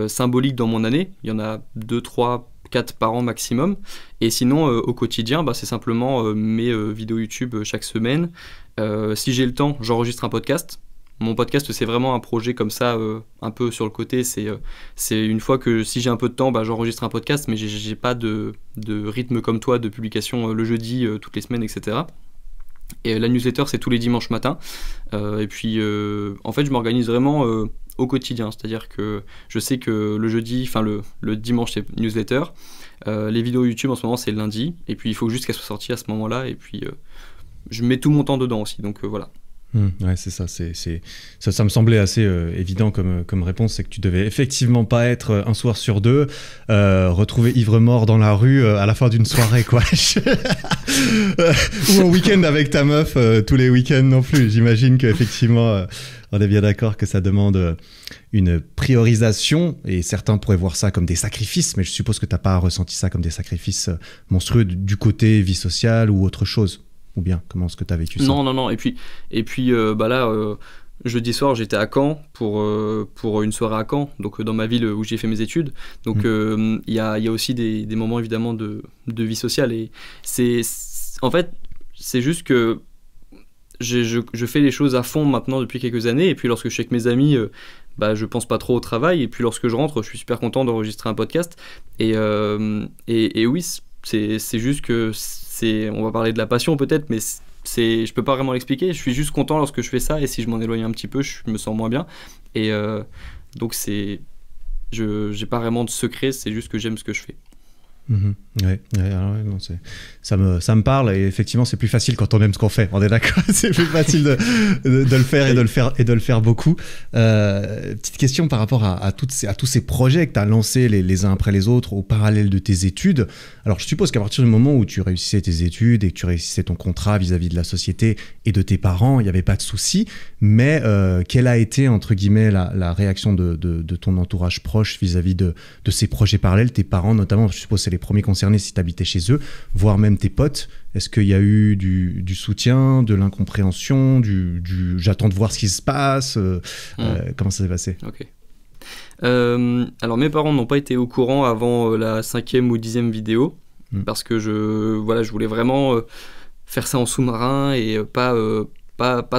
symboliques dans mon année. Il y en a 2, 3, 4 par an maximum. Et sinon, au quotidien, c'est simplement mes vidéos YouTube chaque semaine. Si j'ai le temps, j'enregistre un podcast. Mon podcast, c'est vraiment un projet comme ça, un peu sur le côté. C'est une fois que si j'ai un peu de temps, j'enregistre un podcast, mais j'ai pas de rythme comme toi de publication le jeudi, toutes les semaines, etc. Et la newsletter, c'est tous les dimanches matins. Et puis, en fait, je m'organise vraiment au quotidien. C'est-à-dire que je sais que le jeudi, enfin le dimanche, c'est newsletter. Les vidéos YouTube, en ce moment, c'est le lundi. Et puis, il faut juste qu'elles soient sorties à ce moment-là. Et puis, je mets tout mon temps dedans aussi. Donc, voilà. Ouais, c'est ça. Ça me semblait assez évident comme réponse, c'est que tu devais effectivement pas être un soir sur deux retrouvé ivre-mort dans la rue à la fin d'une soirée, quoi. Ou un week-end avec ta meuf tous les week-ends non plus. J'imagine qu'effectivement, on est bien d'accord que ça demande une priorisation, et certains pourraient voir ça comme des sacrifices, mais je suppose que t'as pas ressenti ça comme des sacrifices monstrueux du côté vie sociale ou autre chose. Ou bien, comment est-ce que tu as vécu ça? Non. Et puis là, jeudi soir, j'étais à Caen pour une soirée à Caen, donc dans ma ville où j'ai fait mes études. Donc il y a aussi des moments évidemment de vie sociale. Et en fait, c'est juste que je fais les choses à fond maintenant depuis quelques années. Et puis lorsque je suis avec mes amis, je pense pas trop au travail. Et puis lorsque je rentre, je suis super content d'enregistrer un podcast. Et oui, c'est juste que on va parler de la passion peut-être, mais je peux pas vraiment l'expliquer. Je suis juste content lorsque je fais ça, et si je m'en éloigne un petit peu, je me sens moins bien. Et donc j'ai pas vraiment de secret, c'est juste que j'aime ce que je fais. Ouais, non, ça me parle, et effectivement c'est plus facile quand on aime ce qu'on fait, on est d'accord. C'est plus facile de le faire et de le faire beaucoup. Petite question par rapport à tous ces projets que tu as lancés les uns après les autres au parallèle de tes études. Alors je suppose qu'à partir du moment où tu réussissais tes études et que tu réussissais ton contrat vis-à-vis de la société et de tes parents, il n'y avait pas de souci, mais quelle a été entre guillemets la réaction de ton entourage proche vis-à-vis de ces projets parallèles, tes parents notamment? Je suppose que c'est les premiers concernés si tu habitais chez eux, voire même tes potes. Est-ce qu'il y a eu du soutien, de l'incompréhension, j'attends de voir ce qui se passe, comment ça s'est passé? Ok. Alors mes parents n'ont pas été au courant avant la 5e ou 10e vidéo, parce que je voulais vraiment faire ça en sous-marin et pas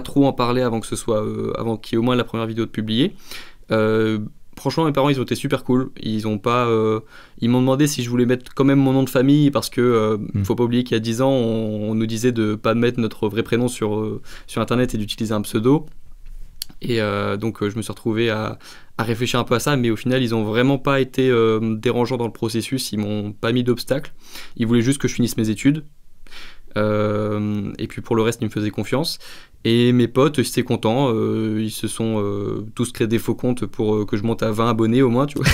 trop en parler avant avant qu'il y ait au moins la première vidéo de publier. Franchement, mes parents, ils ont été super cool. Ils m'ont demandé si je voulais mettre quand même mon nom de famille, parce que faut pas oublier qu'il y a 10 ans, on nous disait de pas mettre notre vrai prénom sur Internet et d'utiliser un pseudo. Et donc, je me suis retrouvé à réfléchir un peu à ça, mais au final, ils ont vraiment pas été dérangeants dans le processus. Ils m'ont pas mis d'obstacle. Ils voulaient juste que je finisse mes études. Et puis pour le reste, ils me faisaient confiance. Et mes potes, ils étaient contents, ils se sont tous créés des faux comptes pour que je monte à 20 abonnés au moins, tu vois.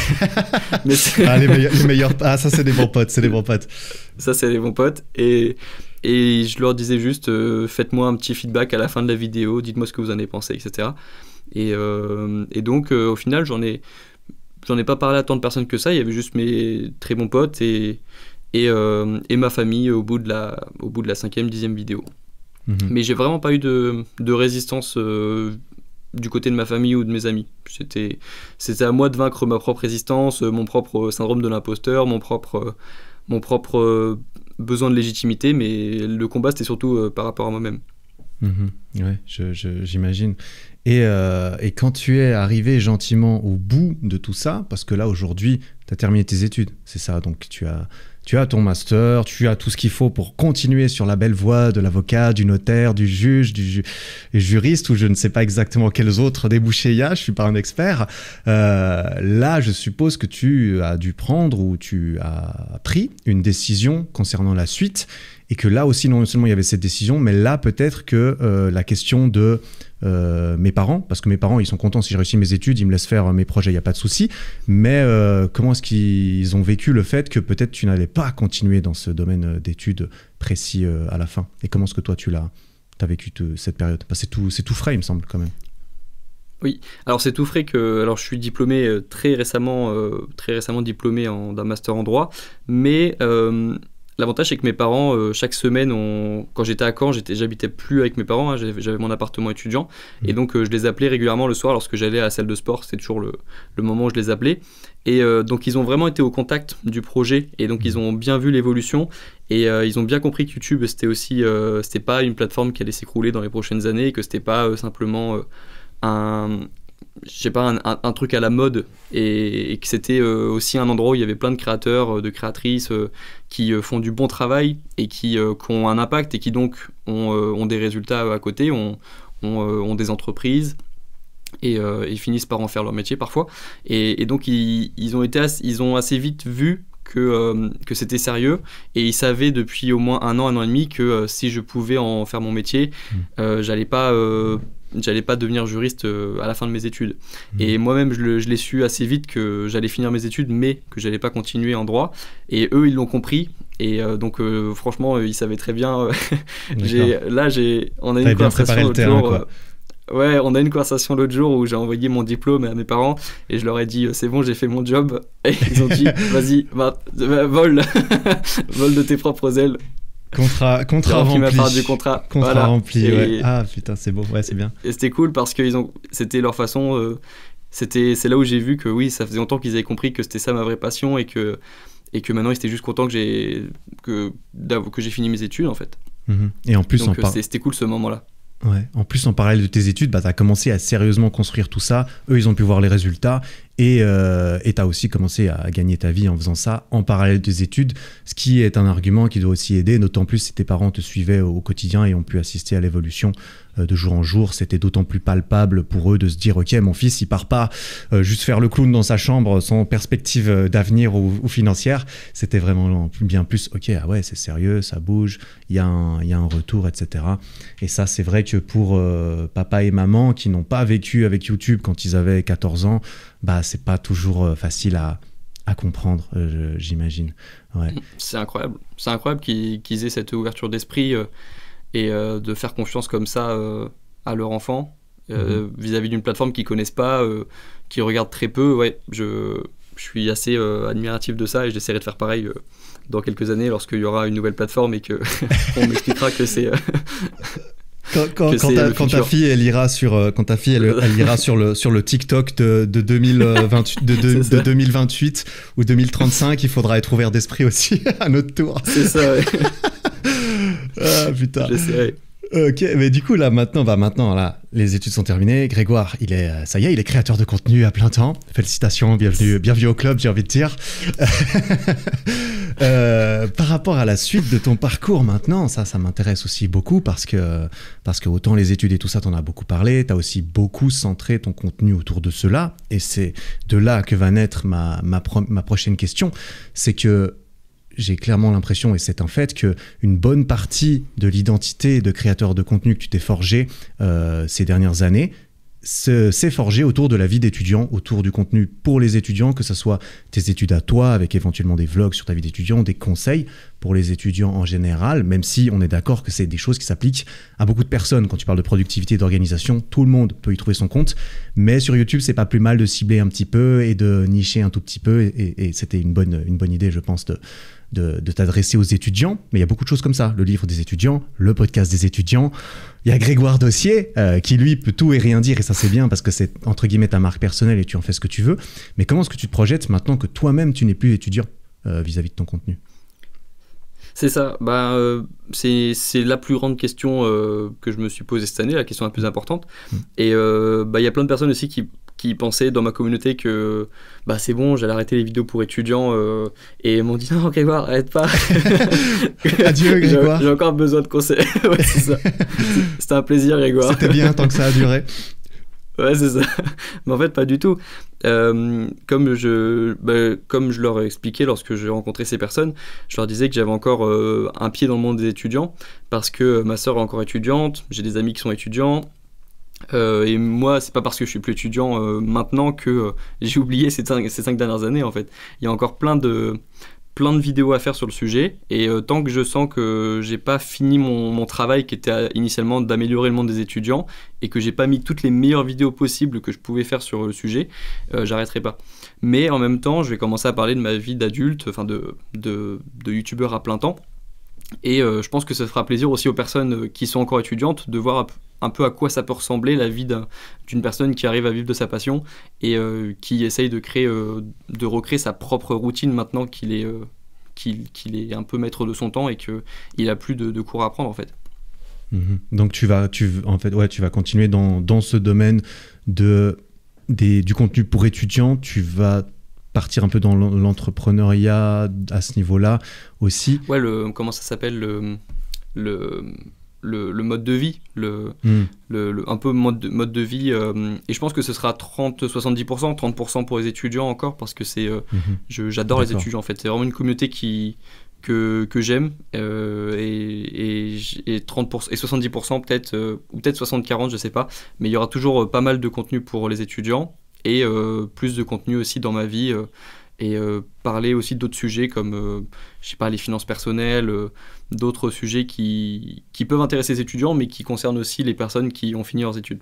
Mais les meilleurs, ça c'est des bons potes, Ça c'est des bons potes. Et je leur disais juste, faites-moi un petit feedback à la fin de la vidéo, dites-moi ce que vous en avez pensé, etc. Et donc au final, j'en ai pas parlé à tant de personnes que ça. Il y avait juste mes très bons potes et ma famille au bout de la 5e, 10e vidéo. Mais j'ai vraiment pas eu de résistance du côté de ma famille ou de mes amis. C'était à moi de vaincre ma propre résistance, mon propre syndrome de l'imposteur, mon propre besoin de légitimité, mais le combat c'était surtout par rapport à moi-même. Ouais, j'imagine. Et quand tu es arrivé gentiment au bout de tout ça, parce que là aujourd'hui tu as terminé tes études, c'est ça, donc tu as ton master, tu as tout ce qu'il faut pour continuer sur la belle voie de l'avocat, du notaire, du juge, du juriste, ou je ne sais pas exactement quels autres débouchés il y a, je suis pas un expert. Là, je suppose que tu as dû prendre, ou tu as pris une décision concernant la suite, et que là aussi, non seulement il y avait cette décision, mais là peut-être que la question de mes parents, parce que mes parents ils sont contents si je réussis mes études, ils me laissent faire mes projets, il n'y a pas de souci, mais comment est-ce qu'ils ont vécu le fait que peut-être tu n'allais pas continuer dans ce domaine d'études précis à la fin, et comment est-ce que toi tu as vécu cette période? C'est tout frais, il me semble, quand même. Oui, alors c'est tout frais alors je suis diplômé très récemment diplômé d'un master en droit, mais L'avantage, c'est que mes parents, chaque semaine, quand j'étais à Caen, j'habitais plus avec mes parents, hein, j'avais mon appartement étudiant, et donc je les appelais régulièrement le soir lorsque j'allais à la salle de sport, c'était toujours le moment où je les appelais. Et donc ils ont vraiment été au contact du projet, et donc ils ont bien vu l'évolution, et ils ont bien compris que YouTube, c'était pas une plateforme qui allait s'écrouler dans les prochaines années, et que c'était pas simplement un truc à la mode, et que c'était aussi un endroit où il y avait plein de créateurs, de créatrices qui font du bon travail et qui ont un impact et qui donc ont des résultats à côté, ont des entreprises et ils finissent par en faire leur métier parfois. Et donc ils ont assez vite vu que c'était sérieux, et ils savaient depuis au moins un an et demi que si je pouvais en faire mon métier, j'allais pas devenir juriste à la fin de mes études. Et moi-même, je l'ai su assez vite que j'allais finir mes études, mais que j'allais pas continuer en droit. Et eux, ils l'ont compris. Et donc, franchement, ils savaient très bien. On a eu une conversation l'autre jour. Ouais, on a eu une conversation l'autre jour où j'ai envoyé mon diplôme à mes parents et je leur ai dit c'est bon, j'ai fait mon job. Et ils ont dit vas-y, vole, vole de tes propres ailes. Contrat rempli. Ma part du contrat. Contrat rempli, ouais. Ah putain, c'est beau, ouais, c'est bien. Et c'était cool parce que c'était leur façon. C'est là où j'ai vu que oui, ça faisait longtemps qu'ils avaient compris que c'était ça ma vraie passion, et que maintenant ils étaient juste contents que j'ai fini mes études en fait. Et en plus, donc c'était cool ce moment-là. Ouais. En plus, en parallèle de tes études, tu as commencé à sérieusement construire tout ça. Eux, ils ont pu voir les résultats. Et tu as aussi commencé à gagner ta vie en faisant ça en parallèle des études, ce qui est un argument qui doit aussi aider, d'autant plus si tes parents te suivaient au quotidien et ont pu assister à l'évolution de jour en jour. C'était d'autant plus palpable pour eux de se dire « Ok, mon fils, il part pas juste faire le clown dans sa chambre sans perspective d'avenir ou financière. » C'était vraiment bien plus « Ok, ah ouais, c'est sérieux, ça bouge, il y a un retour, etc. » Et ça, c'est vrai que pour papa et maman qui n'ont pas vécu avec YouTube quand ils avaient 14 ans, bah, c'est pas toujours facile à comprendre, j'imagine. Ouais. C'est incroyable qu'ils aient cette ouverture d'esprit et de faire confiance comme ça à leur enfant vis-à-vis d'une plateforme qu'ils connaissent pas, qu'ils regardent très peu. Ouais, je suis assez admiratif de ça, et j'essaierai de faire pareil dans quelques années lorsqu'il y aura une nouvelle plateforme et qu'on m'expliquera que c'est... Quand ta fille elle ira sur le TikTok de 2028 ou 2035, il faudra être ouvert d'esprit aussi à notre tour. C'est ça, ouais. Ah putain. J'essaierai. Ok, mais du coup là maintenant là, les études sont terminées. Grégoire, il est créateur de contenu à plein temps. Félicitations, bienvenue au club, j'ai envie de dire. Par rapport à la suite de ton parcours maintenant, ça m'intéresse aussi beaucoup parce que autant les études et tout ça, t'en as beaucoup parlé, t'as aussi beaucoup centré ton contenu autour de cela, et c'est de là que va naître ma prochaine question. C'est que j'ai clairement l'impression, et c'est un fait, qu'une bonne partie de l'identité de créateur de contenu que tu t'es forgé ces dernières années s'est forgé autour de la vie d'étudiant, autour du contenu pour les étudiants, que ce soit tes études à toi, avec éventuellement des vlogs sur ta vie d'étudiant, des conseils pour les étudiants en général, même si on est d'accord que c'est des choses qui s'appliquent à beaucoup de personnes. Quand tu parles de productivité et d'organisation, tout le monde peut y trouver son compte, mais sur YouTube, c'est pas plus mal de cibler un petit peu et de nicher un tout petit peu, et c'était une bonne idée, je pense, de t'adresser aux étudiants. Mais il y a beaucoup de choses comme ça, le livre des étudiants, le podcast des étudiants. Il y a Grégoire Dossier qui lui peut tout et rien dire, et ça c'est bien parce que c'est entre guillemets ta marque personnelle et tu en fais ce que tu veux. Mais comment est-ce que tu te projettes maintenant que toi-même tu n'es plus étudiant vis-à-il de ton contenu? C'est ça, c'est la plus grande question que je me suis posée cette année, la question la plus importante. Et il y a plein de personnes aussi qui pensaient dans ma communauté que c'est bon, j'allais arrêter les vidéos pour étudiants, et m'ont dit non Grégoire, arrête pas. Adieu Grégoire. J'ai encore besoin de conseils. Ouais, c'est ça. C'était un plaisir Grégoire. C'était bien tant que ça a duré. Ouais, c'est ça. Mais en fait, pas du tout. Comme je leur ai expliqué lorsque j'ai rencontré ces personnes, je leur disais que j'avais encore un pied dans le monde des étudiants, parce que ma sœur est encore étudiante, j'ai des amis qui sont étudiants, et moi, c'est pas parce que je suis plus étudiant maintenant que j'ai oublié ces 5 dernières années, en fait. Il y a encore plein plein de vidéos à faire sur le sujet, et tant que je sens que j'ai pas fini mon travail qui était initialement d'améliorer le monde des étudiants, et que j'ai pas mis toutes les meilleures vidéos possibles que je pouvais faire sur le sujet, j'arrêterai pas. Mais en même temps, je vais commencer à parler de ma vie d'adulte, enfin de youtubeur à plein temps, et je pense que ça fera plaisir aussi aux personnes qui sont encore étudiantes de voir un peu à quoi ça peut ressembler la vie d'une personne qui arrive à vivre de sa passion et qui essaye de recréer sa propre routine maintenant qu'il est un peu maître de son temps et qu'il a plus de cours à prendre en fait. Donc tu vas continuer dans ce domaine du contenu pour étudiants, tu vas partir un peu dans l'entrepreneuriat à ce niveau-là aussi. Ouais, comment ça s'appelle le mode de vie, un peu mode de vie, et je pense que ce sera 30-70%, 30% pour les étudiants encore, parce que j'adore les étudiants en fait, c'est vraiment une communauté que j'aime, et 30% et 70% peut-être, ou peut-être 60-40, je sais pas, mais il y aura toujours pas mal de contenu pour les étudiants, et plus de contenu aussi dans ma vie, et parler aussi d'autres sujets comme je sais pas, les finances personnelles, d'autres sujets qui peuvent intéresser les étudiants mais qui concernent aussi les personnes qui ont fini leurs études.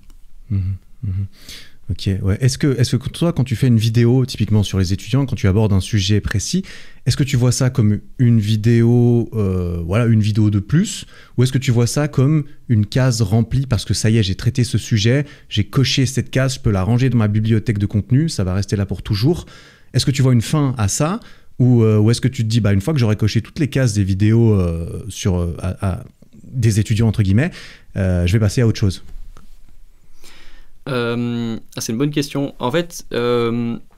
Ok, ouais. Est-ce que toi, quand tu fais une vidéo typiquement sur les étudiants, quand tu abordes un sujet précis, est-ce que tu vois ça comme une vidéo de plus, ou est-ce que tu vois ça comme une case remplie parce que ça y est, j'ai traité ce sujet, j'ai coché cette case, je peux la ranger dans ma bibliothèque de contenu, ça va rester là pour toujours? Est-ce que tu vois une fin à ça, ou est-ce que tu te dis, une fois que j'aurai coché toutes les cases des vidéos des étudiants, entre guillemets, je vais passer à autre chose? C'est une bonne question. En fait,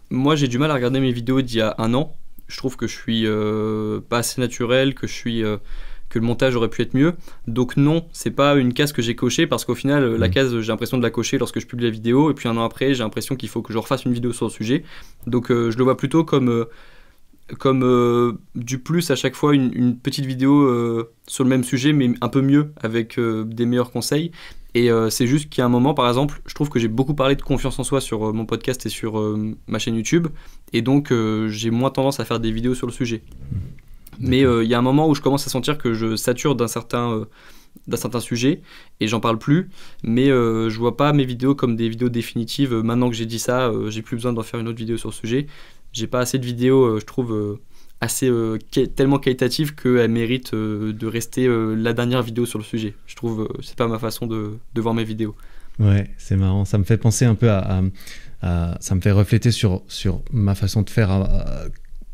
moi j'ai du mal à regarder mes vidéos d'il y a un an. Je trouve que je suis pas assez naturel, que le montage aurait pu être mieux. Donc non, c'est pas une case que j'ai cochée, parce qu'au final, la case, j'ai l'impression de la cocher lorsque je publie la vidéo, et puis un an après, j'ai l'impression qu'il faut que je refasse une vidéo sur le sujet. Donc je le vois plutôt comme du plus à chaque fois, une petite vidéo sur le même sujet, mais un peu mieux, avec des meilleurs conseils. Et c'est juste qu'il y a un moment, par exemple, je trouve que j'ai beaucoup parlé de confiance en soi sur mon podcast et sur ma chaîne YouTube, et donc j'ai moins tendance à faire des vidéos sur le sujet. Mais il y a un moment où je commence à sentir que je sature d'un certain sujet, et j'en parle plus, mais je vois pas mes vidéos comme des vidéos définitives. Maintenant que j'ai dit ça, j'ai plus besoin d'en faire une autre vidéo sur le sujet. J'ai pas assez de vidéos, je trouve, assez tellement qualitatives qu'elles méritent de rester la dernière vidéo sur le sujet. Je trouve c'est pas ma façon de voir mes vidéos. Ouais, c'est marrant. Ça me fait penser un peu ça me fait refléter sur ma façon de faire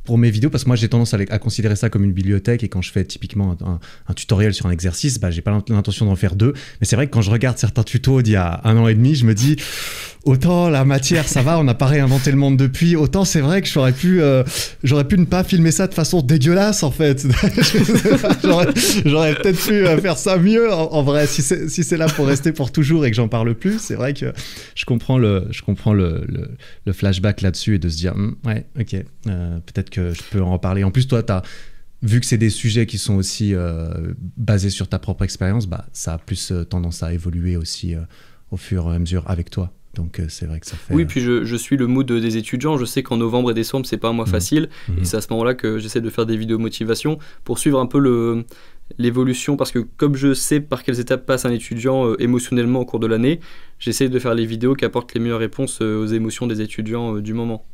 pour mes vidéos, parce que moi j'ai tendance à considérer ça comme une bibliothèque, et quand je fais typiquement un tutoriel sur un exercice, j'ai pas l'intention d'en faire deux, mais c'est vrai que quand je regarde certains tutos d'il y a 1 an et demi, je me dis autant la matière ça va, on n'a pas réinventé le monde depuis, autant c'est vrai que j'aurais pu ne pas filmer ça de façon dégueulasse en fait. j'aurais peut-être pu faire ça mieux en vrai, si c'est là pour rester pour toujours et que j'en parle plus. C'est vrai que je comprends le flashback là-dessus, et de se dire ouais, ok, peut-être que je peux en reparler. En plus, toi, vu que c'est des sujets qui sont aussi basés sur ta propre expérience, ça a plus tendance à évoluer aussi au fur et à mesure avec toi. Donc c'est vrai que ça fait... Oui, puis je suis le mood des étudiants. Je sais qu'en novembre et décembre, c'est pas un mois facile. Et c'est à ce moment-là que j'essaie de faire des vidéos motivation pour suivre un peu l'évolution. Parce que comme je sais par quelles étapes passe un étudiant émotionnellement au cours de l'année, j'essaie de faire les vidéos qui apportent les meilleures réponses aux émotions des étudiants du moment.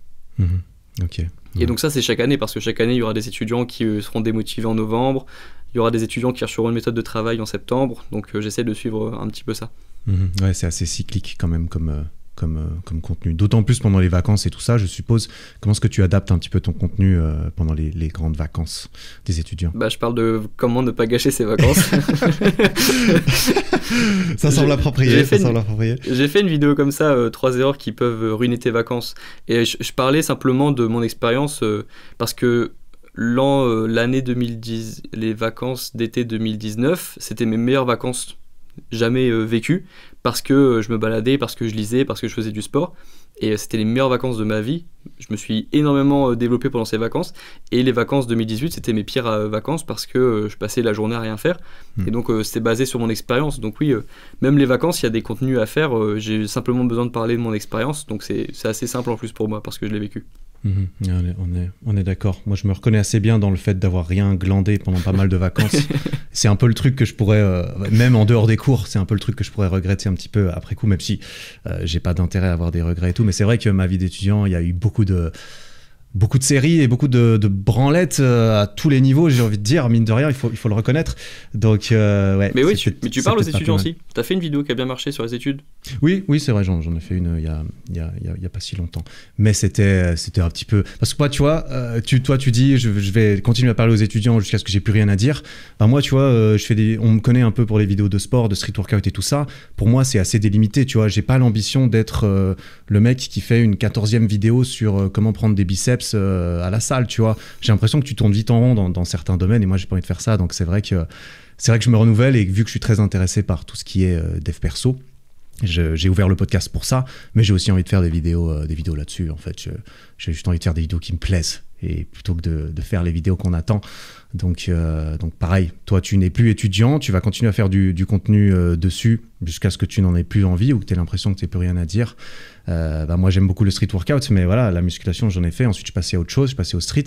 Ok. Et donc ça, c'est chaque année, parce que chaque année, il y aura des étudiants qui seront démotivés en novembre, il y aura des étudiants qui rechercheront une méthode de travail en septembre, donc j'essaie de suivre un petit peu ça. Ouais, c'est assez cyclique quand même comme contenu. D'autant plus pendant les vacances et tout ça, je suppose. Comment est-ce que tu adaptes un petit peu ton contenu pendant les grandes vacances des étudiants? Je parle de comment ne pas gâcher ses vacances. Ça semble approprié. J'ai fait une vidéo comme ça, 3 erreurs qui peuvent ruiner tes vacances. Et je parlais simplement de mon expérience parce que l'année 2010, les vacances d'été 2019, c'était mes meilleures vacances jamais vécues, parce que je me baladais, parce que je lisais, parce que je faisais du sport, et c'était les meilleures vacances de ma vie. Je me suis énormément développé pendant ces vacances, et les vacances 2018 c'était mes pires vacances, parce que je passais la journée à rien faire, et donc c'était basé sur mon expérience. Donc oui, même les vacances, il y a des contenus à faire, j'ai simplement besoin de parler de mon expérience, donc c'est assez simple en plus pour moi, parce que je l'ai vécu. On est d'accord. Moi, je me reconnais assez bien dans le fait d'avoir rien glandé pendant pas mal de vacances. C'est un peu le truc que je pourrais, même en dehors des cours, c'est un peu le truc que je pourrais regretter un petit peu après coup, même si j'ai pas d'intérêt à avoir des regrets et tout. Mais c'est vrai que ma vie d'étudiant, il y a eu beaucoup de séries et beaucoup de branlettes à tous les niveaux, j'ai envie de dire, mine de rien, il faut le reconnaître. Donc, ouais. Mais oui, tu parles aux étudiants aussi. Tu as fait une vidéo qui a bien marché sur les études. Oui, c'est vrai, j'en ai fait une il y a pas si longtemps. Mais c'était un petit peu... Parce que moi, tu vois, tu dis, je vais continuer à parler aux étudiants jusqu'à ce que j'ai plus rien à dire. Ben moi, tu vois, on me connaît un peu pour les vidéos de sport, de street workout et tout ça. Pour moi, c'est assez délimité, tu vois. J'ai pas l'ambition d'être le mec qui fait une 14e vidéo sur comment prendre des biceps à la salle, tu vois. J'ai l'impression que tu tournes vite en rond dans certains domaines et moi, j'ai pas envie de faire ça. Donc, c'est vrai que je me renouvelle et vu que je suis très intéressé par tout ce qui est dev perso, j'ai ouvert le podcast pour ça, mais j'ai aussi envie de faire des vidéos là-dessus. En fait, j'ai juste envie de faire des vidéos qui me plaisent et plutôt que de faire les vidéos qu'on attend. Donc pareil, toi, tu n'es plus étudiant, tu vas continuer à faire du contenu dessus jusqu'à ce que tu n'en aies plus envie ou que tu aies l'impression que tu n'aies plus rien à dire. Moi, j'aime beaucoup le street workout, mais voilà, la musculation, j'en ai fait. Ensuite, je suis passé à autre chose, je suis passé au street.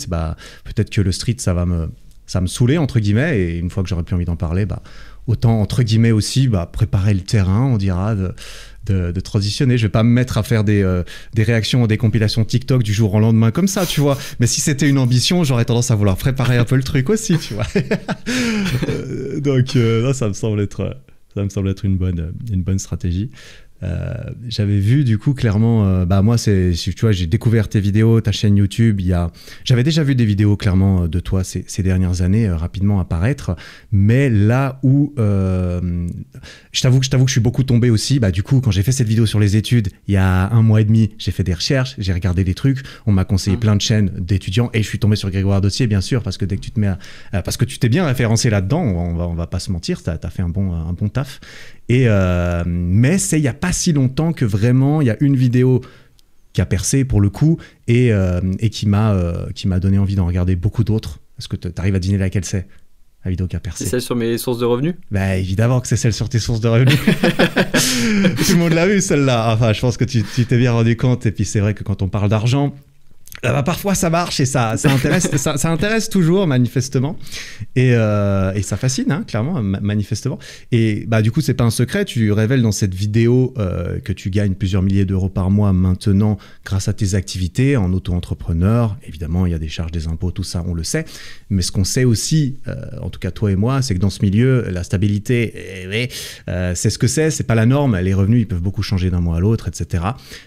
Peut-être que le street, ça va me saouler, entre guillemets, et une fois que j'aurai plus envie d'en parler, autant, entre guillemets aussi, préparer le terrain, on dira, de transitionner. Je vais pas me mettre à faire des réactions, des compilations TikTok du jour au lendemain comme ça, tu vois. Mais si c'était une ambition, j'aurais tendance à vouloir préparer un peu le truc aussi, tu vois. Donc, ça me semble être une bonne stratégie. J'avais vu du coup clairement moi tu vois, j'ai découvert tes vidéos, ta chaîne YouTube, j'avais déjà vu des vidéos clairement de toi ces dernières années rapidement apparaître, mais là où je t'avoue que je suis beaucoup tombé aussi, du coup quand j'ai fait cette vidéo sur les études il y a 1 mois et demi, j'ai fait des recherches, j'ai regardé des trucs, on m'a conseillé plein de chaînes d'étudiants et je suis tombé sur Grégoire Dossier bien sûr, parce que dès que tu te mets parce que tu t'es bien référencé là-dedans, on va pas se mentir, t'as fait un bon taf. Mais c'est il n'y a pas si longtemps que vraiment il y a une vidéo qui a percé pour le coup et qui m'a donné envie d'en regarder beaucoup d'autres. Est-ce que tu arrives à deviner laquelle c'est, la vidéo qui a percé? C'est celle sur mes sources de revenus? Évidemment que c'est celle sur tes sources de revenus. Tout le monde l'a vu celle-là. Enfin, je pense que tu t'es bien rendu compte. Et puis c'est vrai que quand on parle d'argent, parfois ça marche et ça intéresse, ça intéresse toujours manifestement et ça fascine clairement manifestement et du coup c'est pas un secret, tu révèles dans cette vidéo que tu gagnes plusieurs milliers d'euros par mois maintenant grâce à tes activités en auto-entrepreneur. Évidemment il y a des charges, des impôts, tout ça on le sait, mais ce qu'on sait aussi en tout cas toi et moi, c'est que dans ce milieu la stabilité c'est ce que c'est pas la norme, les revenus ils peuvent beaucoup changer d'un mois à l'autre, etc.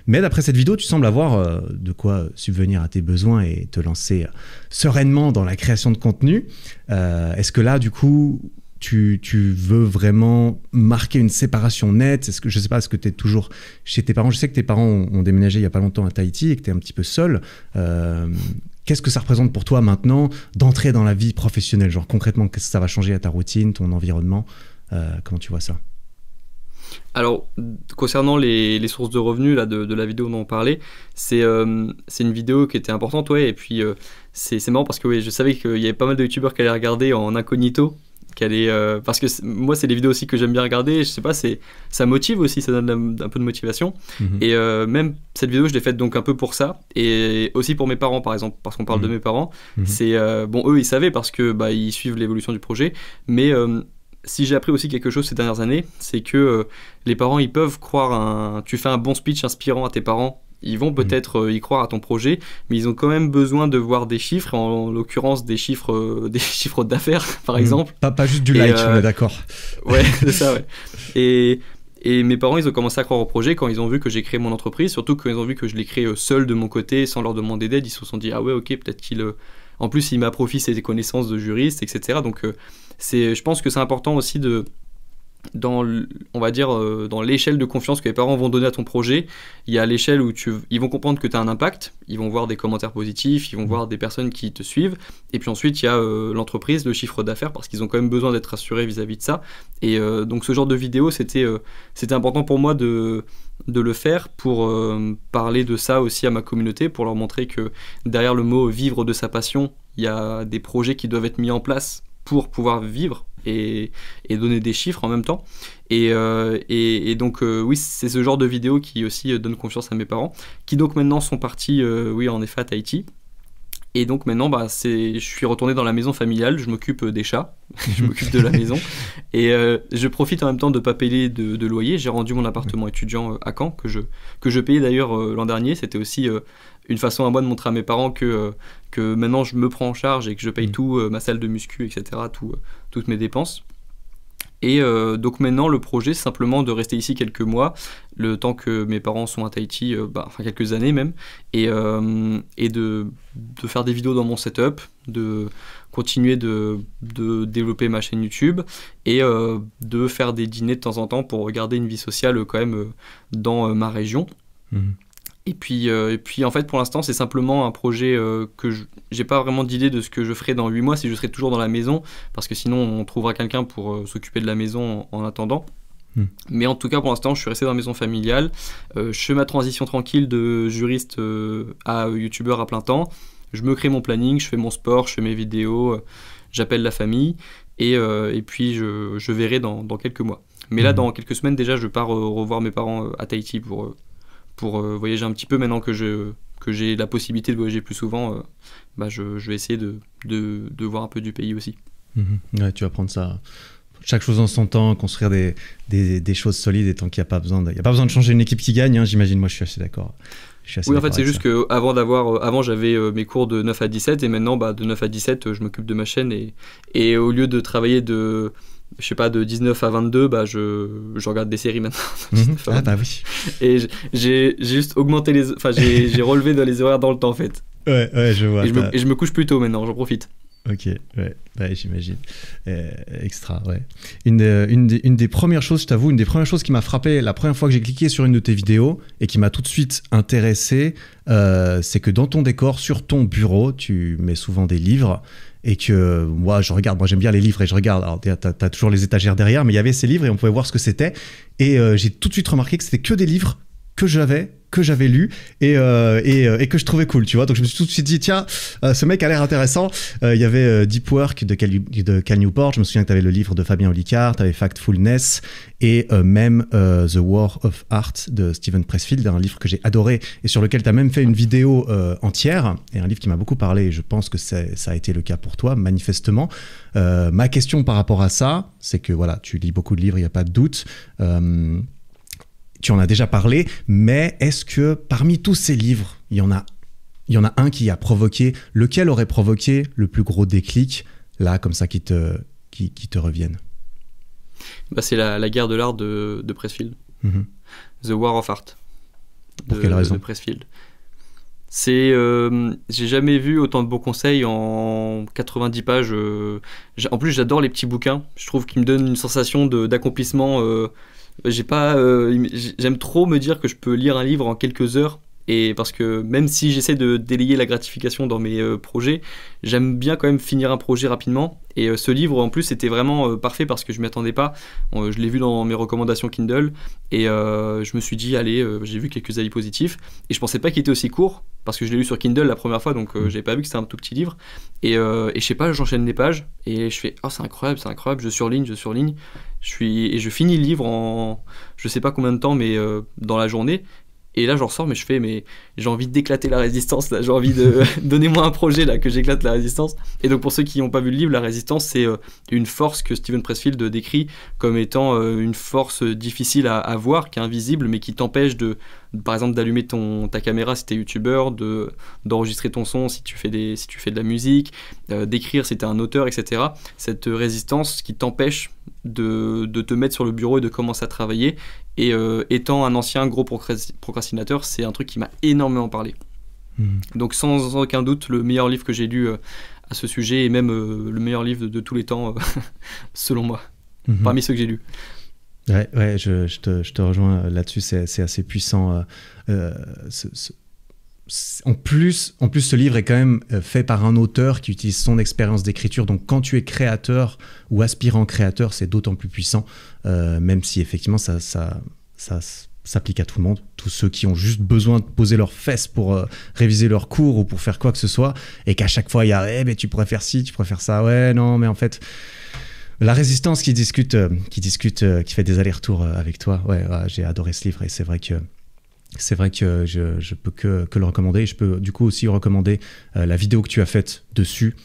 Mais d'après cette vidéo tu sembles avoir de quoi subvenir à tes besoins et te lancer sereinement dans la création de contenu. Est-ce que là, du coup, tu veux vraiment marquer une séparation nette? Est-ce que, je sais pas, est-ce que tu es toujours chez tes parents? Je sais que tes parents ont déménagé il y a pas longtemps à Tahiti et que tu es un petit peu seul. Qu'est-ce que ça représente pour toi maintenant d'entrer dans la vie professionnelle? Genre concrètement, qu'est-ce que ça va changer à ta routine, ton environnement? Comment tu vois ça? Alors, concernant les sources de revenus là, de la vidéo dont on parlait, c'est une vidéo qui était importante, ouais, et puis c'est marrant parce que ouais, je savais qu'il y avait pas mal de youtubeurs qui allaient regarder en incognito, parce que moi c'est des vidéos aussi que j'aime bien regarder, je sais pas, ça motive aussi, ça donne un peu de motivation, et même cette vidéo je l'ai faite donc un peu pour ça, et aussi pour mes parents par exemple, parce qu'on parle de mes parents, c'est eux ils savaient parce que ils suivent l'évolution du projet, mais si j'ai appris aussi quelque chose ces dernières années, c'est que les parents, ils peuvent croire tu fais un bon speech inspirant à tes parents, ils vont peut-être y croire à ton projet, mais ils ont quand même besoin de voir des chiffres, en l'occurrence des chiffres d'affaires, par exemple. Pas juste du like, on est d'accord. Ouais, c'est ça, ouais. Et mes parents, ils ont commencé à croire au projet quand ils ont vu que j'ai créé mon entreprise, surtout quand ils ont vu que je l'ai créé seul de mon côté, sans leur demander d'aide, ils se sont dit « Ah ouais, ok, peut-être qu'il... En plus, il m'approfie ses connaissances de juriste, etc. » Donc, je pense que c'est important aussi dans l'échelle de confiance que les parents vont donner à ton projet. Il y a l'échelle où ils vont comprendre que tu as un impact, ils vont voir des commentaires positifs, ils vont voir des personnes qui te suivent, et puis ensuite il y a l'entreprise, le chiffre d'affaires, parce qu'ils ont quand même besoin d'être rassurés vis-à-vis de ça. Et donc ce genre de vidéo, c'était important pour moi de le faire pour parler de ça aussi à ma communauté, pour leur montrer que derrière le mot « vivre de sa passion », il y a des projets qui doivent être mis en place pour pouvoir vivre. et donner des chiffres en même temps. Et donc oui, c'est ce genre de vidéos qui aussi donne confiance à mes parents, qui donc maintenant sont partis oui en effet à Tahiti. Et donc maintenant, je suis retourné dans la maison familiale, je m'occupe des chats, je m'occupe de la maison, et je profite en même temps de ne pas payer de loyer. J'ai rendu mon appartement étudiant à Caen, que je payais d'ailleurs l'an dernier. C'était aussi une façon à moi de montrer à mes parents que maintenant je me prends en charge et que je paye tout, ma salle de muscu, etc., toutes mes dépenses. Et donc maintenant, le projet, c'est simplement de rester ici quelques mois, le temps que mes parents sont à Tahiti, enfin quelques années même, et de faire des vidéos dans mon setup, de continuer de développer ma chaîne YouTube, et de faire des dîners de temps en temps pour garder une vie sociale quand même dans ma région. Et puis en fait, pour l'instant, c'est simplement un projet que j'ai pas vraiment d'idée de ce que je ferai dans 8 mois, si je serai toujours dans la maison, parce que sinon on trouvera quelqu'un pour s'occuper de la maison en attendant. Mais en tout cas, pour l'instant, je suis resté dans la maison familiale. Je fais ma transition tranquille de juriste à youtubeur à plein temps. Je me crée mon planning, je fais mon sport, je fais mes vidéos, j'appelle la famille, et puis je verrai dans quelques mois. Mais là, dans quelques semaines déjà, je pars revoir mes parents à Tahiti pour voyager un petit peu. Maintenant que j'ai la possibilité de voyager plus souvent, je vais essayer de voir un peu du pays aussi. Ouais, tu vas prendre ça, chaque chose en son temps, construire des choses solides, et tant qu'il n'y a pas besoin de changer une équipe qui gagne, hein, j'imagine. Moi, je suis assez d'accord. Oui, en fait, c'est juste qu'avant j'avais mes cours de 9 à 17, et maintenant, de 9 à 17, je m'occupe de ma chaîne, et au lieu de travailler de 19 à 22, je regarde des séries maintenant. Ah bah oui. Et j'ai juste augmenté j'ai relevé dans les horaires dans le temps, en fait. Ouais, je vois. Et je me couche plus tôt maintenant, j'en profite. Ok, ouais, j'imagine. Extra, ouais. Une des premières choses, je t'avoue, qui m'a frappé la première fois que j'ai cliqué sur une de tes vidéos et qui m'a tout de suite intéressé, c'est que dans ton décor, sur ton bureau, tu mets souvent des livres. Et que moi j'aime bien les livres et je regarde. Alors t'as toujours les étagères derrière, mais il y avait ces livres et on pouvait voir ce que c'était. Et j'ai tout de suite remarqué que c'était que des livres que j'avais lus et que je trouvais cool, tu vois. Donc je me suis tout de suite dit, tiens, ce mec a l'air intéressant. Il y avait Deep Work de Cal Newport. Je me souviens que tu avais le livre de Fabien Olicard, tu avais Factfulness, et même The War of Art de Steven Pressfield, un livre que j'ai adoré et sur lequel tu as même fait une vidéo entière, et un livre qui m'a beaucoup parlé, et je pense que ça a été le cas pour toi, manifestement. Ma question par rapport à ça, c'est que voilà, tu lis beaucoup de livres, il n'y a pas de doute. Tu en as déjà parlé, mais est-ce que parmi tous ces livres, il y en a un qui a provoqué, lequel aurait provoqué le plus gros déclic, là, comme ça, qui te revienne? C'est la guerre de l'art de Pressfield. The War of Art. Pour quelle raison? De Pressfield. J'ai jamais vu autant de beaux conseils en 90 pages. En plus, j'adore les petits bouquins. Je trouve qu'ils me donnent une sensation d'accomplissement. J'aime trop me dire que je peux lire un livre en quelques heures, et parce que même si j'essaie de délayer la gratification dans mes projets, j'aime bien quand même finir un projet rapidement. Et ce livre en plus c'était vraiment parfait parce que je m'y attendais pas. Je l'ai vu dans mes recommandations Kindle, et je me suis dit allez, j'ai vu quelques avis positifs, et je pensais pas qu'il était aussi court parce que je l'ai lu sur Kindle la première fois, donc j'avais pas vu que c'était un tout petit livre, et je sais pas, j'enchaîne les pages et je fais c'est incroyable, je surligne, et je finis le livre en je sais pas combien de temps, mais dans la journée. Et là, j'en ressors, mais j'ai envie d'éclater la résistance, là. J'ai envie de donnez-moi un projet là, que j'éclate la résistance. Et donc, pour ceux qui n'ont pas vu le livre, la résistance, c'est une force que Steven Pressfield décrit comme étant une force difficile à voir, qui est invisible, mais qui t'empêche par exemple, d'allumer ta caméra si t'es youtubeur, d'enregistrer ton son si tu fais de la musique, d'écrire si t'es un auteur, etc. Cette résistance qui t'empêche de te mettre sur le bureau et de commencer à travailler. Et étant un ancien gros procrastinateur, c'est un truc qui m'a énormément parlé. Donc sans aucun doute, le meilleur livre que j'ai lu à ce sujet, et même le meilleur livre de tous les temps, selon moi, parmi ceux que j'ai lus. Ouais, je te rejoins là-dessus, c'est assez puissant. En plus, ce livre est quand même fait par un auteur qui utilise son expérience d'écriture. Donc, quand tu es créateur ou aspirant créateur, c'est d'autant plus puissant, même si effectivement, ça s'applique à tout le monde. Tous ceux qui ont juste besoin de poser leurs fesses pour réviser leurs cours ou pour faire quoi que ce soit, et qu'à chaque fois, il y a mais tu pourrais faire ci, tu pourrais faire ça. Ouais, non, mais en fait... La Résistance qui discute, qui fait des allers-retours avec toi. Ouais, j'ai adoré ce livre et c'est vrai que je peux que le recommander. Je peux du coup aussi recommander la vidéo que tu as faite dessus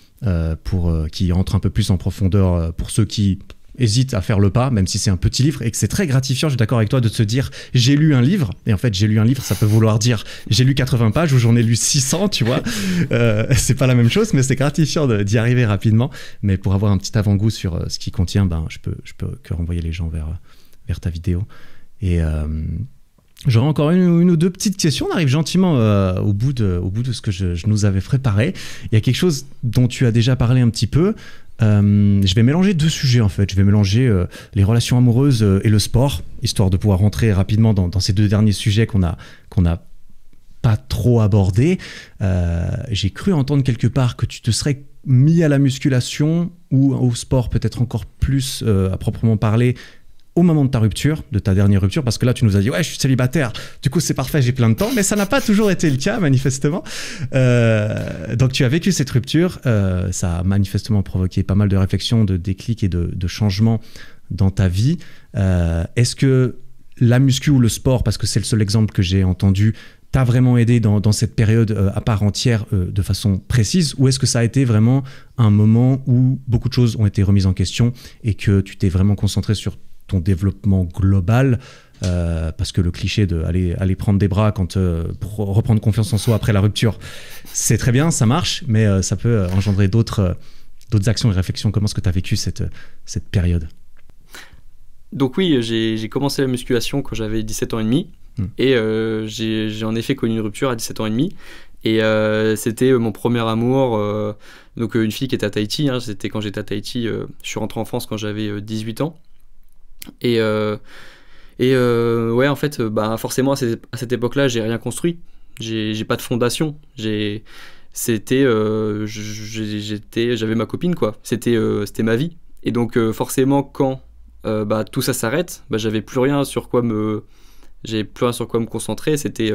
qui entre un peu plus en profondeur pour ceux qui hésitent à faire le pas, même si c'est un petit livre et que c'est très gratifiant, je suis d'accord avec toi, de te dire j'ai lu un livre. Et en fait, j'ai lu un livre, ça peut vouloir dire j'ai lu 80 pages ou j'en ai lu 600, tu vois. C'est pas la même chose, mais c'est gratifiant d'y arriver rapidement. Mais pour avoir un petit avant-goût sur ce qu'il contient, je peux que renvoyer les gens vers ta vidéo. Et j'aurais encore une ou deux petites questions. On arrive gentiment au bout de ce que je nous avais préparé. Il y a quelque chose dont tu as déjà parlé un petit peu. Je vais mélanger deux sujets en fait. Je vais mélanger les relations amoureuses et le sport, histoire de pouvoir rentrer rapidement dans ces deux derniers sujets qu'on a pas trop abordés. J'ai cru entendre quelque part que tu te serais mis à la musculation ou au sport peut-être encore plus à proprement parler au moment de ta rupture, de ta dernière rupture, parce que là tu nous as dit ouais je suis célibataire, du coup c'est parfait, j'ai plein de temps, mais ça n'a pas toujours été le cas manifestement. Donc tu as vécu cette rupture, ça a manifestement provoqué pas mal de réflexions, de déclics et de changements dans ta vie. Est-ce que la muscu ou le sport, parce que c'est le seul exemple que j'ai entendu, t'a vraiment aidé dans cette période à part entière de façon précise, ou est-ce que ça a été vraiment un moment où beaucoup de choses ont été remises en question et que tu t'es vraiment concentré sur ton développement global, parce que le cliché de aller prendre des bras pour reprendre confiance en soi après la rupture, c'est très bien, ça marche, mais ça peut engendrer d'autres actions et réflexions. Comment est-ce que tu as vécu cette période ? Donc oui, j'ai commencé la musculation quand j'avais 17 ans et demi, et j'ai en effet connu une rupture à 17 ans et demi, et c'était mon premier amour, donc une fille qui était à Tahiti, hein, c'était quand j'étais à Tahiti, je suis rentré en France quand j'avais 18 ans. Et ouais, en fait, forcément à cette époque-là, j'ai rien construit. J'ai pas de fondation. J'avais ma copine, quoi. C'était ma vie. Et donc forcément, quand tout ça s'arrête, j'avais plus rien sur quoi me concentrer. C'était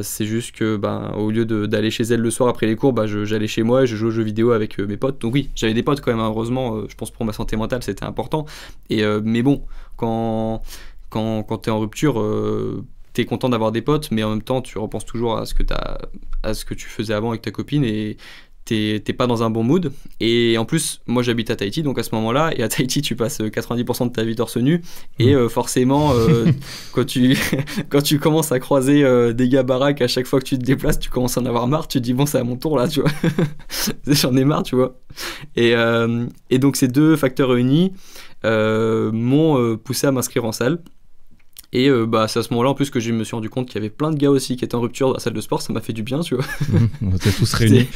c'est juste que au lieu d'aller chez elle le soir après les cours, j'allais chez moi et je jouais aux jeux vidéo avec mes potes. Donc oui, j'avais des potes quand même, hein, heureusement, je pense pour ma santé mentale c'était important. Et mais bon, quand t'es en rupture, t'es content d'avoir des potes, mais en même temps tu repenses toujours à ce que tu faisais avant avec ta copine et t'es pas dans un bon mood. Et en plus, moi j'habite à Tahiti, donc à ce moment-là, et à Tahiti tu passes 90% de ta vie torse nu, et forcément quand tu commences à croiser des gars baraques à chaque fois que tu te déplaces, tu commences à en avoir marre, tu te dis bon c'est à mon tour là, tu vois. J'en ai marre, tu vois. Et donc ces deux facteurs réunis m'ont poussé à m'inscrire en salle. Et c'est à ce moment-là en plus que je me suis rendu compte qu'il y avait plein de gars aussi qui étaient en rupture dans la salle de sport, ça m'a fait du bien, tu vois. On était tous réunis.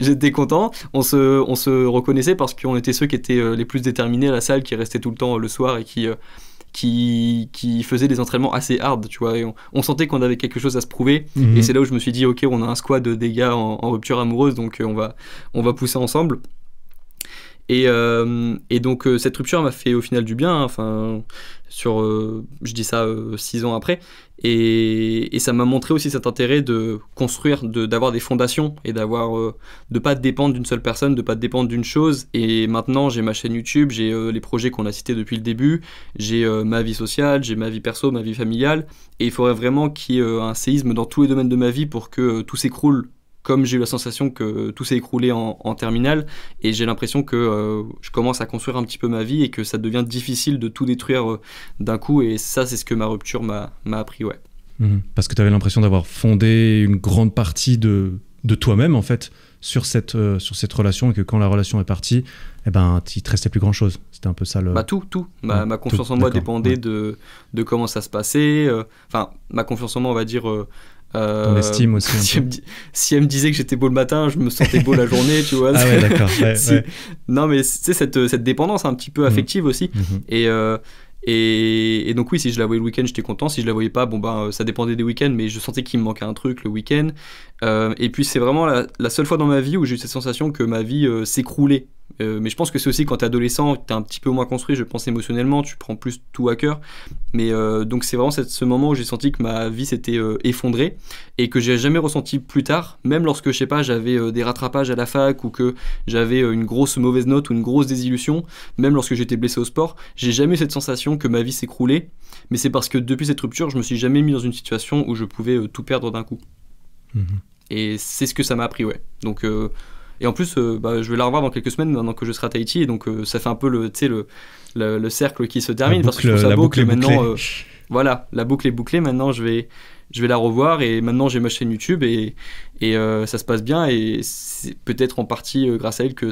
J'étais content, on se reconnaissait parce qu'on était ceux qui étaient les plus déterminés à la salle, qui restaient tout le temps le soir et qui faisaient des entraînements assez hard, tu vois. Et on sentait qu'on avait quelque chose à se prouver, et c'est là où je me suis dit ok, on a un squad des gars en rupture amoureuse, donc on va pousser ensemble. Et donc cette rupture m'a fait au final du bien, hein, enfin je dis ça 6 ans après, et ça m'a montré aussi cet intérêt de construire, d'avoir des fondations et de pas dépendre d'une seule personne, de pas dépendre d'une chose. Et maintenant j'ai ma chaîne YouTube, j'ai les projets qu'on a cités depuis le début, j'ai ma vie sociale, j'ai ma vie perso, ma vie familiale, et il faudrait vraiment qu'il y ait un séisme dans tous les domaines de ma vie pour que tout s'écroule, comme j'ai eu la sensation que tout s'est écroulé en terminale, et j'ai l'impression que je commence à construire un petit peu ma vie et que ça devient difficile de tout détruire d'un coup, et ça c'est ce que ma rupture m'a appris, ouais. Parce que tu avais l'impression d'avoir fondé une grande partie de toi-même en fait sur cette relation, et que quand la relation est partie, il te restait plus grand chose. C'était un peu ça le... tout. Ma confiance en moi dépendait de comment ça se passait, ma confiance en moi, on va dire... ton estime aussi. Si elle me disait que j'étais beau le matin, je me sentais beau la journée, tu vois. Ah ouais, d'accord. Ouais. Non, mais c'est cette dépendance un petit peu affective aussi. Et donc oui, si je la voyais le week-end, j'étais content. Si je la voyais pas, ça dépendait des week-ends, mais je sentais qu'il me manquait un truc le week-end. Et puis c'est vraiment la seule fois dans ma vie où j'ai eu cette sensation que ma vie s'écroulait. mais je pense que c'est aussi quand t'es adolescent, t'es un petit peu moins construit, je pense émotionnellement, tu prends plus tout à cœur. Mais donc c'est vraiment ce moment où j'ai senti que ma vie s'était effondrée et que j'ai jamais ressenti plus tard, même lorsque, je sais pas, j'avais des rattrapages à la fac ou que j'avais une grosse mauvaise note ou une grosse désillusion, même lorsque j'étais blessé au sport, j'ai jamais eu cette sensation que ma vie s'écroulait. Mais c'est parce que depuis cette rupture, je me suis jamais mis dans une situation où je pouvais tout perdre d'un coup. Et c'est ce que ça m'a appris, ouais. Donc, et en plus, je vais la revoir dans quelques semaines maintenant que je serai à Tahiti. Et donc, ça fait un peu le cercle qui se termine. Parce que je trouve ça beau que maintenant, voilà, la boucle est bouclée. Maintenant, je vais la revoir. Et maintenant, j'ai ma chaîne YouTube et ça se passe bien. Et c'est peut-être en partie grâce à elle que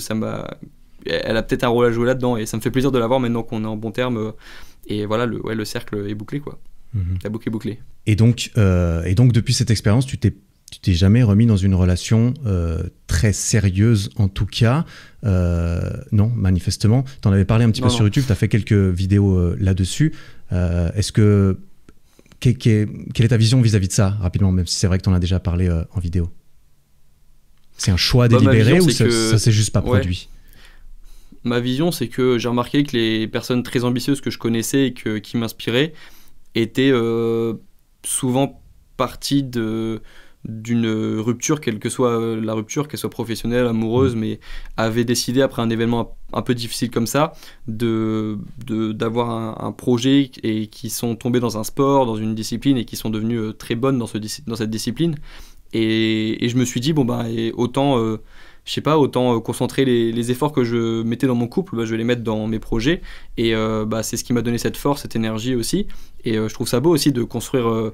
elle a peut-être un rôle à jouer là-dedans. Et ça me fait plaisir de la voir maintenant qu'on est en bon terme. Et voilà, le cercle est bouclé, quoi. La boucle est bouclée. Et donc, depuis cette expérience, tu t'es jamais remis dans une relation très sérieuse, en tout cas. Non, manifestement. Tu en avais parlé un petit peu sur YouTube, tu as fait quelques vidéos là-dessus. Quelle est ta vision vis-à-vis de ça, rapidement, même si c'est vrai que tu en as déjà parlé en vidéo? C'est un choix délibéré ou ça s'est juste pas produit? Ma vision, c'est que j'ai remarqué que les personnes très ambitieuses que je connaissais et qui m'inspiraient étaient souvent parties d'une rupture, quelle que soit la rupture, qu'elle soit professionnelle, amoureuse, mais avaient décidé, après un événement un peu difficile comme ça, d'avoir un projet et qui sont tombés dans un sport, dans une discipline et qui sont devenus très bonnes dans cette discipline. Et je me suis dit, autant... je sais pas, autant concentrer les efforts que je mettais dans mon couple, je vais les mettre dans mes projets. Et c'est ce qui m'a donné cette force, cette énergie aussi. Et je trouve ça beau aussi de construire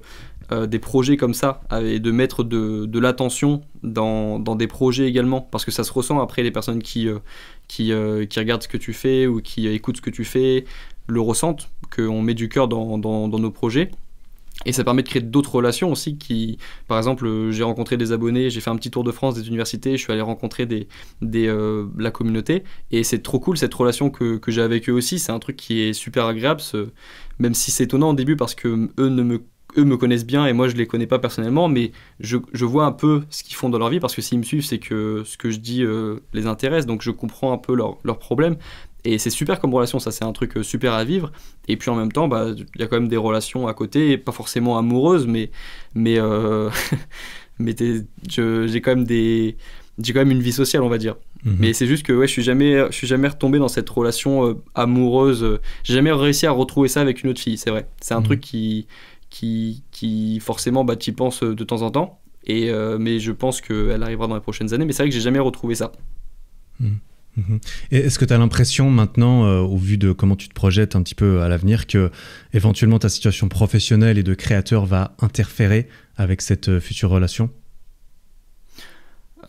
des projets comme ça et de mettre de l'attention dans des projets également. Parce que ça se ressent après, les personnes qui regardent ce que tu fais ou qui écoutent ce que tu fais, le ressentent, qu'on met du cœur dans nos projets. Et ça permet de créer d'autres relations aussi par exemple, j'ai rencontré des abonnés, j'ai fait un petit tour de France des universités, je suis allé rencontrer la communauté et c'est trop cool cette relation que j'ai avec eux aussi, c'est un truc qui est super agréable, même si c'est étonnant au début parce que eux me connaissent bien et moi je les connais pas personnellement, mais je vois un peu ce qu'ils font dans leur vie parce que s'ils me suivent, c'est que ce que je dis les intéresse, donc je comprends un peu leurs problèmes. Et c'est super comme relation, ça c'est un truc super à vivre. Et puis en même temps, il y a quand même des relations à côté, pas forcément amoureuses, mais j'ai quand même une vie sociale, on va dire. Mais c'est juste que je suis jamais retombé dans cette relation amoureuse. J'ai jamais réussi à retrouver ça avec une autre fille, c'est vrai. C'est un truc qui forcément, tu y penses de temps en temps. Mais je pense qu'elle arrivera dans les prochaines années. Mais c'est vrai que j'ai jamais retrouvé ça. Et est-ce que tu as l'impression maintenant, au vu de comment tu te projettes un petit peu à l'avenir, que éventuellement ta situation professionnelle et de créateur va interférer avec cette future relation?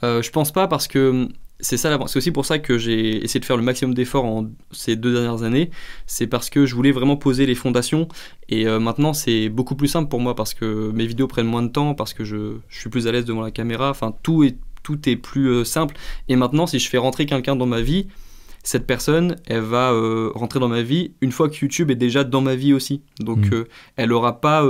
Je pense pas parce que c'est aussi pour ça que j'ai essayé de faire le maximum d'efforts ces 2 dernières années. C'est parce que je voulais vraiment poser les fondations et maintenant c'est beaucoup plus simple pour moi parce que mes vidéos prennent moins de temps, parce que je suis plus à l'aise devant la caméra, enfin tout est plus simple. Et maintenant, si je fais rentrer quelqu'un dans ma vie, cette personne, elle va rentrer dans ma vie une fois que YouTube est déjà dans ma vie aussi. Donc, elle aura pas...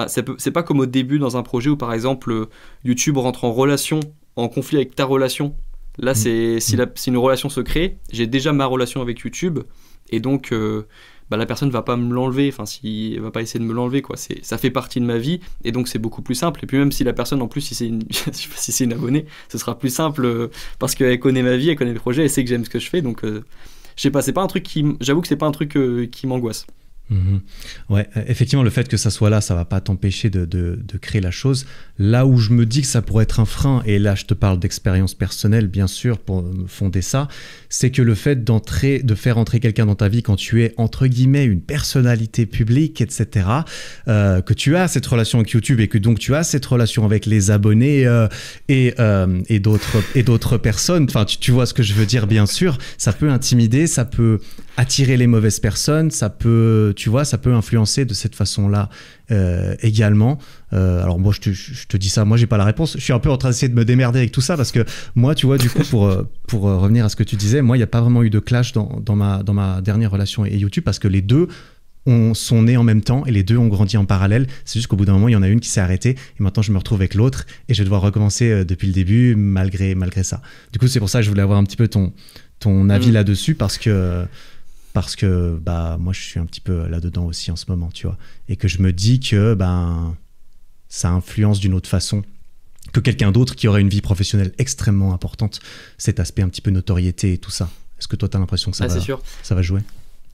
c'est pas comme au début dans un projet où, par exemple, YouTube rentre en conflit avec ta relation. Là, si une relation se crée, j'ai déjà ma relation avec YouTube. Et donc... la personne va pas me l'enlever, elle va pas essayer de me l'enlever, quoi. Ça fait partie de ma vie et donc c'est beaucoup plus simple. Et puis même si la personne, en plus, si c'est une abonnée, ce sera plus simple parce qu'elle connaît ma vie, elle connaît mes projets, elle sait que j'aime ce que je fais, donc je sais pas, j'avoue que c'est pas un truc qui m'angoisse. Ouais, effectivement, le fait que ça soit là, ça va pas t'empêcher de créer la chose. Là où je me dis que ça pourrait être un frein, et là je te parle d'expérience personnelle bien sûr pour me fonder ça, c'est que le fait de faire entrer quelqu'un dans ta vie quand tu es entre guillemets une personnalité publique, etc., que tu as cette relation avec YouTube et que donc tu as cette relation avec les abonnés et d'autres personnes, enfin tu vois ce que je veux dire, bien sûr, ça peut intimider, ça peut attirer les mauvaises personnes, ça peut influencer de cette façon-là également. Alors moi, je te dis ça, moi j'ai pas la réponse. Je suis un peu en train d'essayer de me démerder avec tout ça parce que moi, tu vois, du coup, pour revenir à ce que tu disais, moi, il n'y a pas vraiment eu de clash dans ma dernière relation et YouTube parce que les deux sont nés en même temps et les deux ont grandi en parallèle. C'est juste qu'au bout d'un moment, il y en a une qui s'est arrêtée et maintenant je me retrouve avec l'autre et je vais devoir recommencer depuis le début malgré ça. Du coup, c'est pour ça que je voulais avoir un petit peu ton ton avis là-dessus parce que bah, moi, je suis un petit peu là-dedans aussi en ce moment, tu vois. Et que je me dis que ça influence d'une autre façon que quelqu'un d'autre qui aurait une vie professionnelle extrêmement importante, cet aspect un petit peu notoriété et tout ça. Est-ce que toi, tu as l'impression que ça va jouer?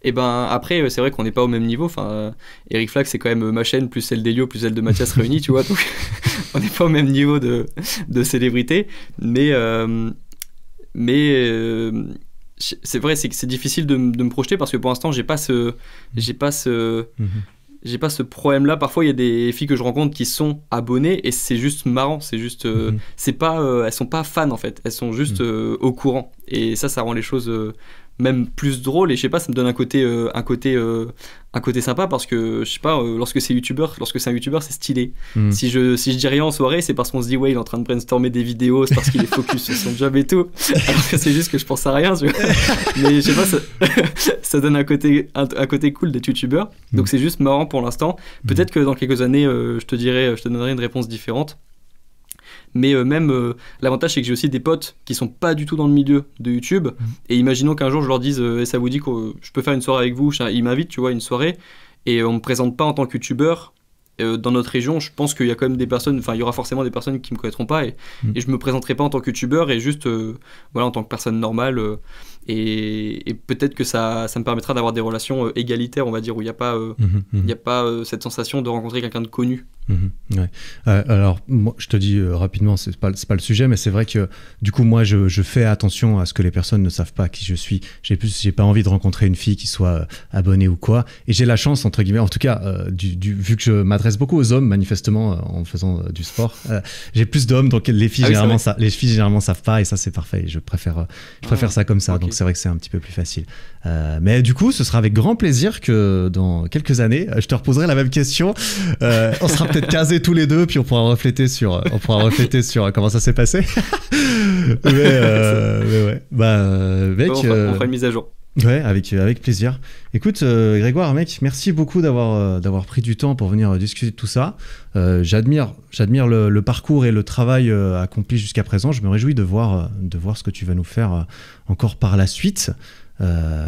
Et ben après, c'est vrai qu'on n'est pas au même niveau. Enfin, Eric Flack, c'est quand même ma chaîne, plus celle d'Elio, plus celle de Mathias réunis, tu vois. Donc, on n'est pas au même niveau de célébrité. Mais c'est vrai, c'est que c'est difficile de me projeter parce que pour l'instant, j'ai pas ce problème-là. Parfois, il y a des filles que je rencontre qui sont abonnées et c'est juste marrant. C'est juste, c'est pas, elles sont pas fans en fait. Elles sont juste au courant. Et ça rend les choses même plus drôles. Et je sais pas, ça me donne un côté sympa parce que je sais pas, lorsque c'est un youtubeur, c'est stylé. Si je dis rien en soirée, c'est parce qu'on se dit ouais, il est en train de brainstormer des vidéos, c'est parce qu'il est focus sur son job et tout. Alors que c'est juste que je pense à rien, tu vois. Mais je sais pas, ça donne un côté cool d'être youtubeur. Donc c'est juste marrant pour l'instant. Peut-être que dans quelques années, je te donnerai une réponse différente. Mais l'avantage, c'est que j'ai aussi des potes qui sont pas du tout dans le milieu de YouTube. Et imaginons qu'un jour, je leur dise ça vous dit que je peux faire une soirée avec vous. Ils m'invitent, tu vois, une soirée. Et on me présente pas en tant que youtubeur. Dans notre région, je pense qu'il y a quand même des personnes, enfin, il y aura forcément des personnes qui me connaîtront pas. Et je me présenterai pas en tant que youtubeur et juste, voilà, en tant que personne normale. Et peut-être que ça me permettra d'avoir des relations égalitaires, on va dire, où il n'y a pas, cette sensation de rencontrer quelqu'un de connu. Ouais. Alors, moi, je te dis rapidement, c'est pas le sujet, mais c'est vrai que du coup, moi, je fais attention à ce que les personnes ne savent pas qui je suis. J'ai pas envie de rencontrer une fille qui soit abonnée ou quoi. Et j'ai la chance, entre guillemets, en tout cas, vu que je m'adresse beaucoup aux hommes, manifestement, en faisant du sport, j'ai plus d'hommes, donc les filles, généralement, savent pas, et ça, c'est parfait. Je préfère ça comme ça. Okay. Donc, c'est vrai que c'est un petit peu plus facile. Mais du coup, ce sera avec grand plaisir que dans quelques années, je te reposerai la même question. On sera peut-être casés tous les deux, puis on pourra refléter sur comment ça s'est passé. mais ouais. Mec, on fera une mise à jour. Ouais, avec plaisir. Écoute, Grégoire, mec, merci beaucoup d'avoir pris du temps pour venir discuter de tout ça. J'admire le parcours et le travail accompli jusqu'à présent. Je me réjouis de voir ce que tu vas nous faire encore par la suite.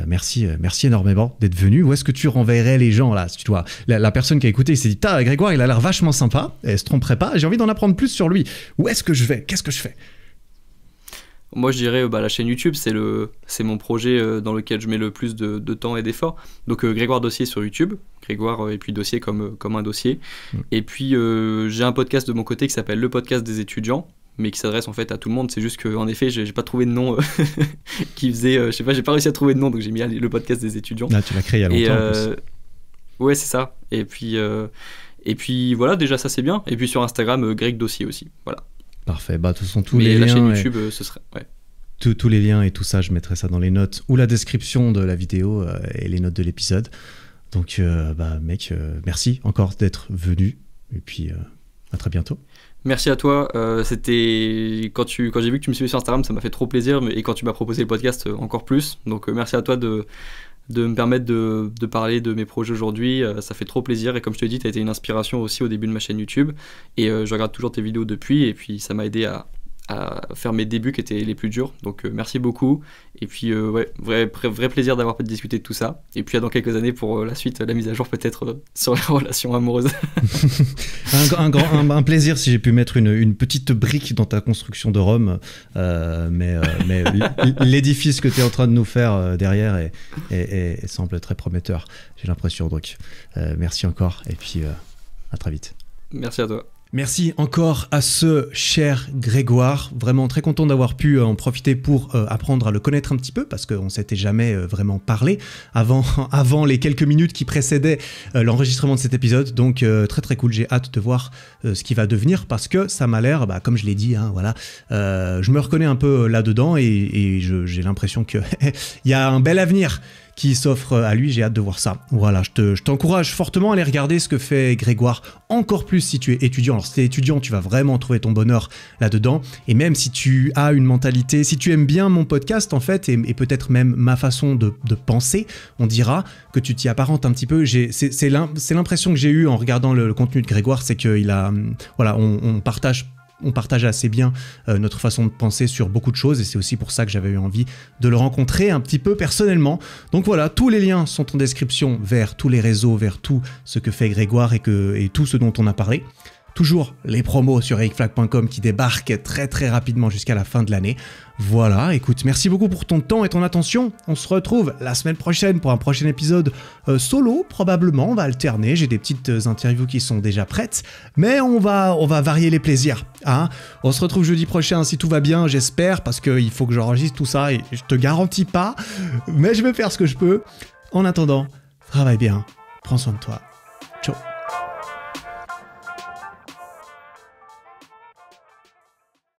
Merci énormément d'être venu. Où est-ce que tu renverrais les gens là, si tu vois, la personne qui a écouté, il s'est dit Grégoire, il a l'air vachement sympa, elle se tromperait pas, j'ai envie d'en apprendre plus sur lui. Où est-ce que je vais? Qu'est-ce que je fais? Moi, je dirais la chaîne YouTube, c'est mon projet dans lequel je mets le plus de temps et d'efforts. Donc, Grégoire Dossier sur YouTube. Grégoire et puis Dossier comme un dossier. Et puis, j'ai un podcast de mon côté qui s'appelle Le Podcast des étudiants, mais qui s'adresse en fait à tout le monde. C'est juste qu'en effet, j'ai pas trouvé de nom qui faisait... je sais pas, j'ai pas réussi à trouver de nom, donc j'ai mis Le Podcast des étudiants. Ah, tu l'as créé il y a longtemps en plus. Ouais, c'est ça. Et puis voilà, déjà ça c'est bien. Et puis sur Instagram, Greg Dossier aussi. Voilà. Parfait, de toute façon tous les liens... la chaîne YouTube, ce serait... Ouais. Tous les liens et tout ça, je mettrai ça dans les notes ou la description de la vidéo et les notes de l'épisode. Donc, mec, merci encore d'être venu. Et puis, à très bientôt. Merci à toi. C'était quand j'ai vu que tu me suivais sur Instagram, ça m'a fait trop plaisir. Et quand tu m'as proposé le podcast, encore plus. Donc, merci à toi de me permettre de parler de mes projets aujourd'hui. Ça fait trop plaisir. Et comme je te dis, tu as été une inspiration aussi au début de ma chaîne YouTube. Et je regarde toujours tes vidéos depuis. Et puis, ça m'a aidé à faire mes débuts qui étaient les plus durs. Donc merci beaucoup. Et puis vrai plaisir d'avoir pu discuter de tout ça. Et puis dans quelques années pour la suite, la mise à jour peut-être sur les relations amoureuses. un plaisir si j'ai pu mettre une petite brique dans ta construction de Rome. Mais l'édifice que tu es en train de nous faire derrière semble très prometteur. J'ai l'impression. Donc merci encore. Et puis à très vite. Merci à toi. Merci encore à ce cher Grégoire, vraiment très content d'avoir pu en profiter pour apprendre à le connaître un petit peu parce qu'on ne s'était jamais vraiment parlé avant les quelques minutes qui précédaient l'enregistrement de cet épisode, donc très très cool, j'ai hâte de voir ce qui va devenir parce que ça m'a l'air, comme je l'ai dit, voilà, je me reconnais un peu là-dedans et j'ai l'impression qu'il y a un bel avenir qui s'offre à lui, j'ai hâte de voir ça. Voilà, je t'encourage fortement à aller regarder ce que fait Grégoire, encore plus si tu es étudiant. Alors si tu es étudiant, tu vas vraiment trouver ton bonheur là-dedans, et même si tu as une mentalité, si tu aimes bien mon podcast en fait, et peut-être même ma façon de penser, on dira que tu t'y apparentes un petit peu. C'est l'impression que j'ai eue en regardant le contenu de Grégoire, c'est qu'il a, voilà, on partage on partage assez bien notre façon de penser sur beaucoup de choses et c'est aussi pour ça que j'avais eu envie de le rencontrer un petit peu personnellement. Donc voilà, tous les liens sont en description vers tous les réseaux, vers tout ce que fait Grégoire et tout ce dont on a parlé. Toujours les promos sur ericflack.com qui débarquent très très rapidement jusqu'à la fin de l'année. Voilà, écoute, merci beaucoup pour ton temps et ton attention. On se retrouve la semaine prochaine pour un prochain épisode solo, probablement. On va alterner, j'ai des petites interviews qui sont déjà prêtes. Mais on va varier les plaisirs. Hein. On se retrouve jeudi prochain si tout va bien, j'espère, parce qu'il faut que j'enregistre tout ça et je te garantis pas. Mais je vais faire ce que je peux. En attendant, travaille bien, prends soin de toi.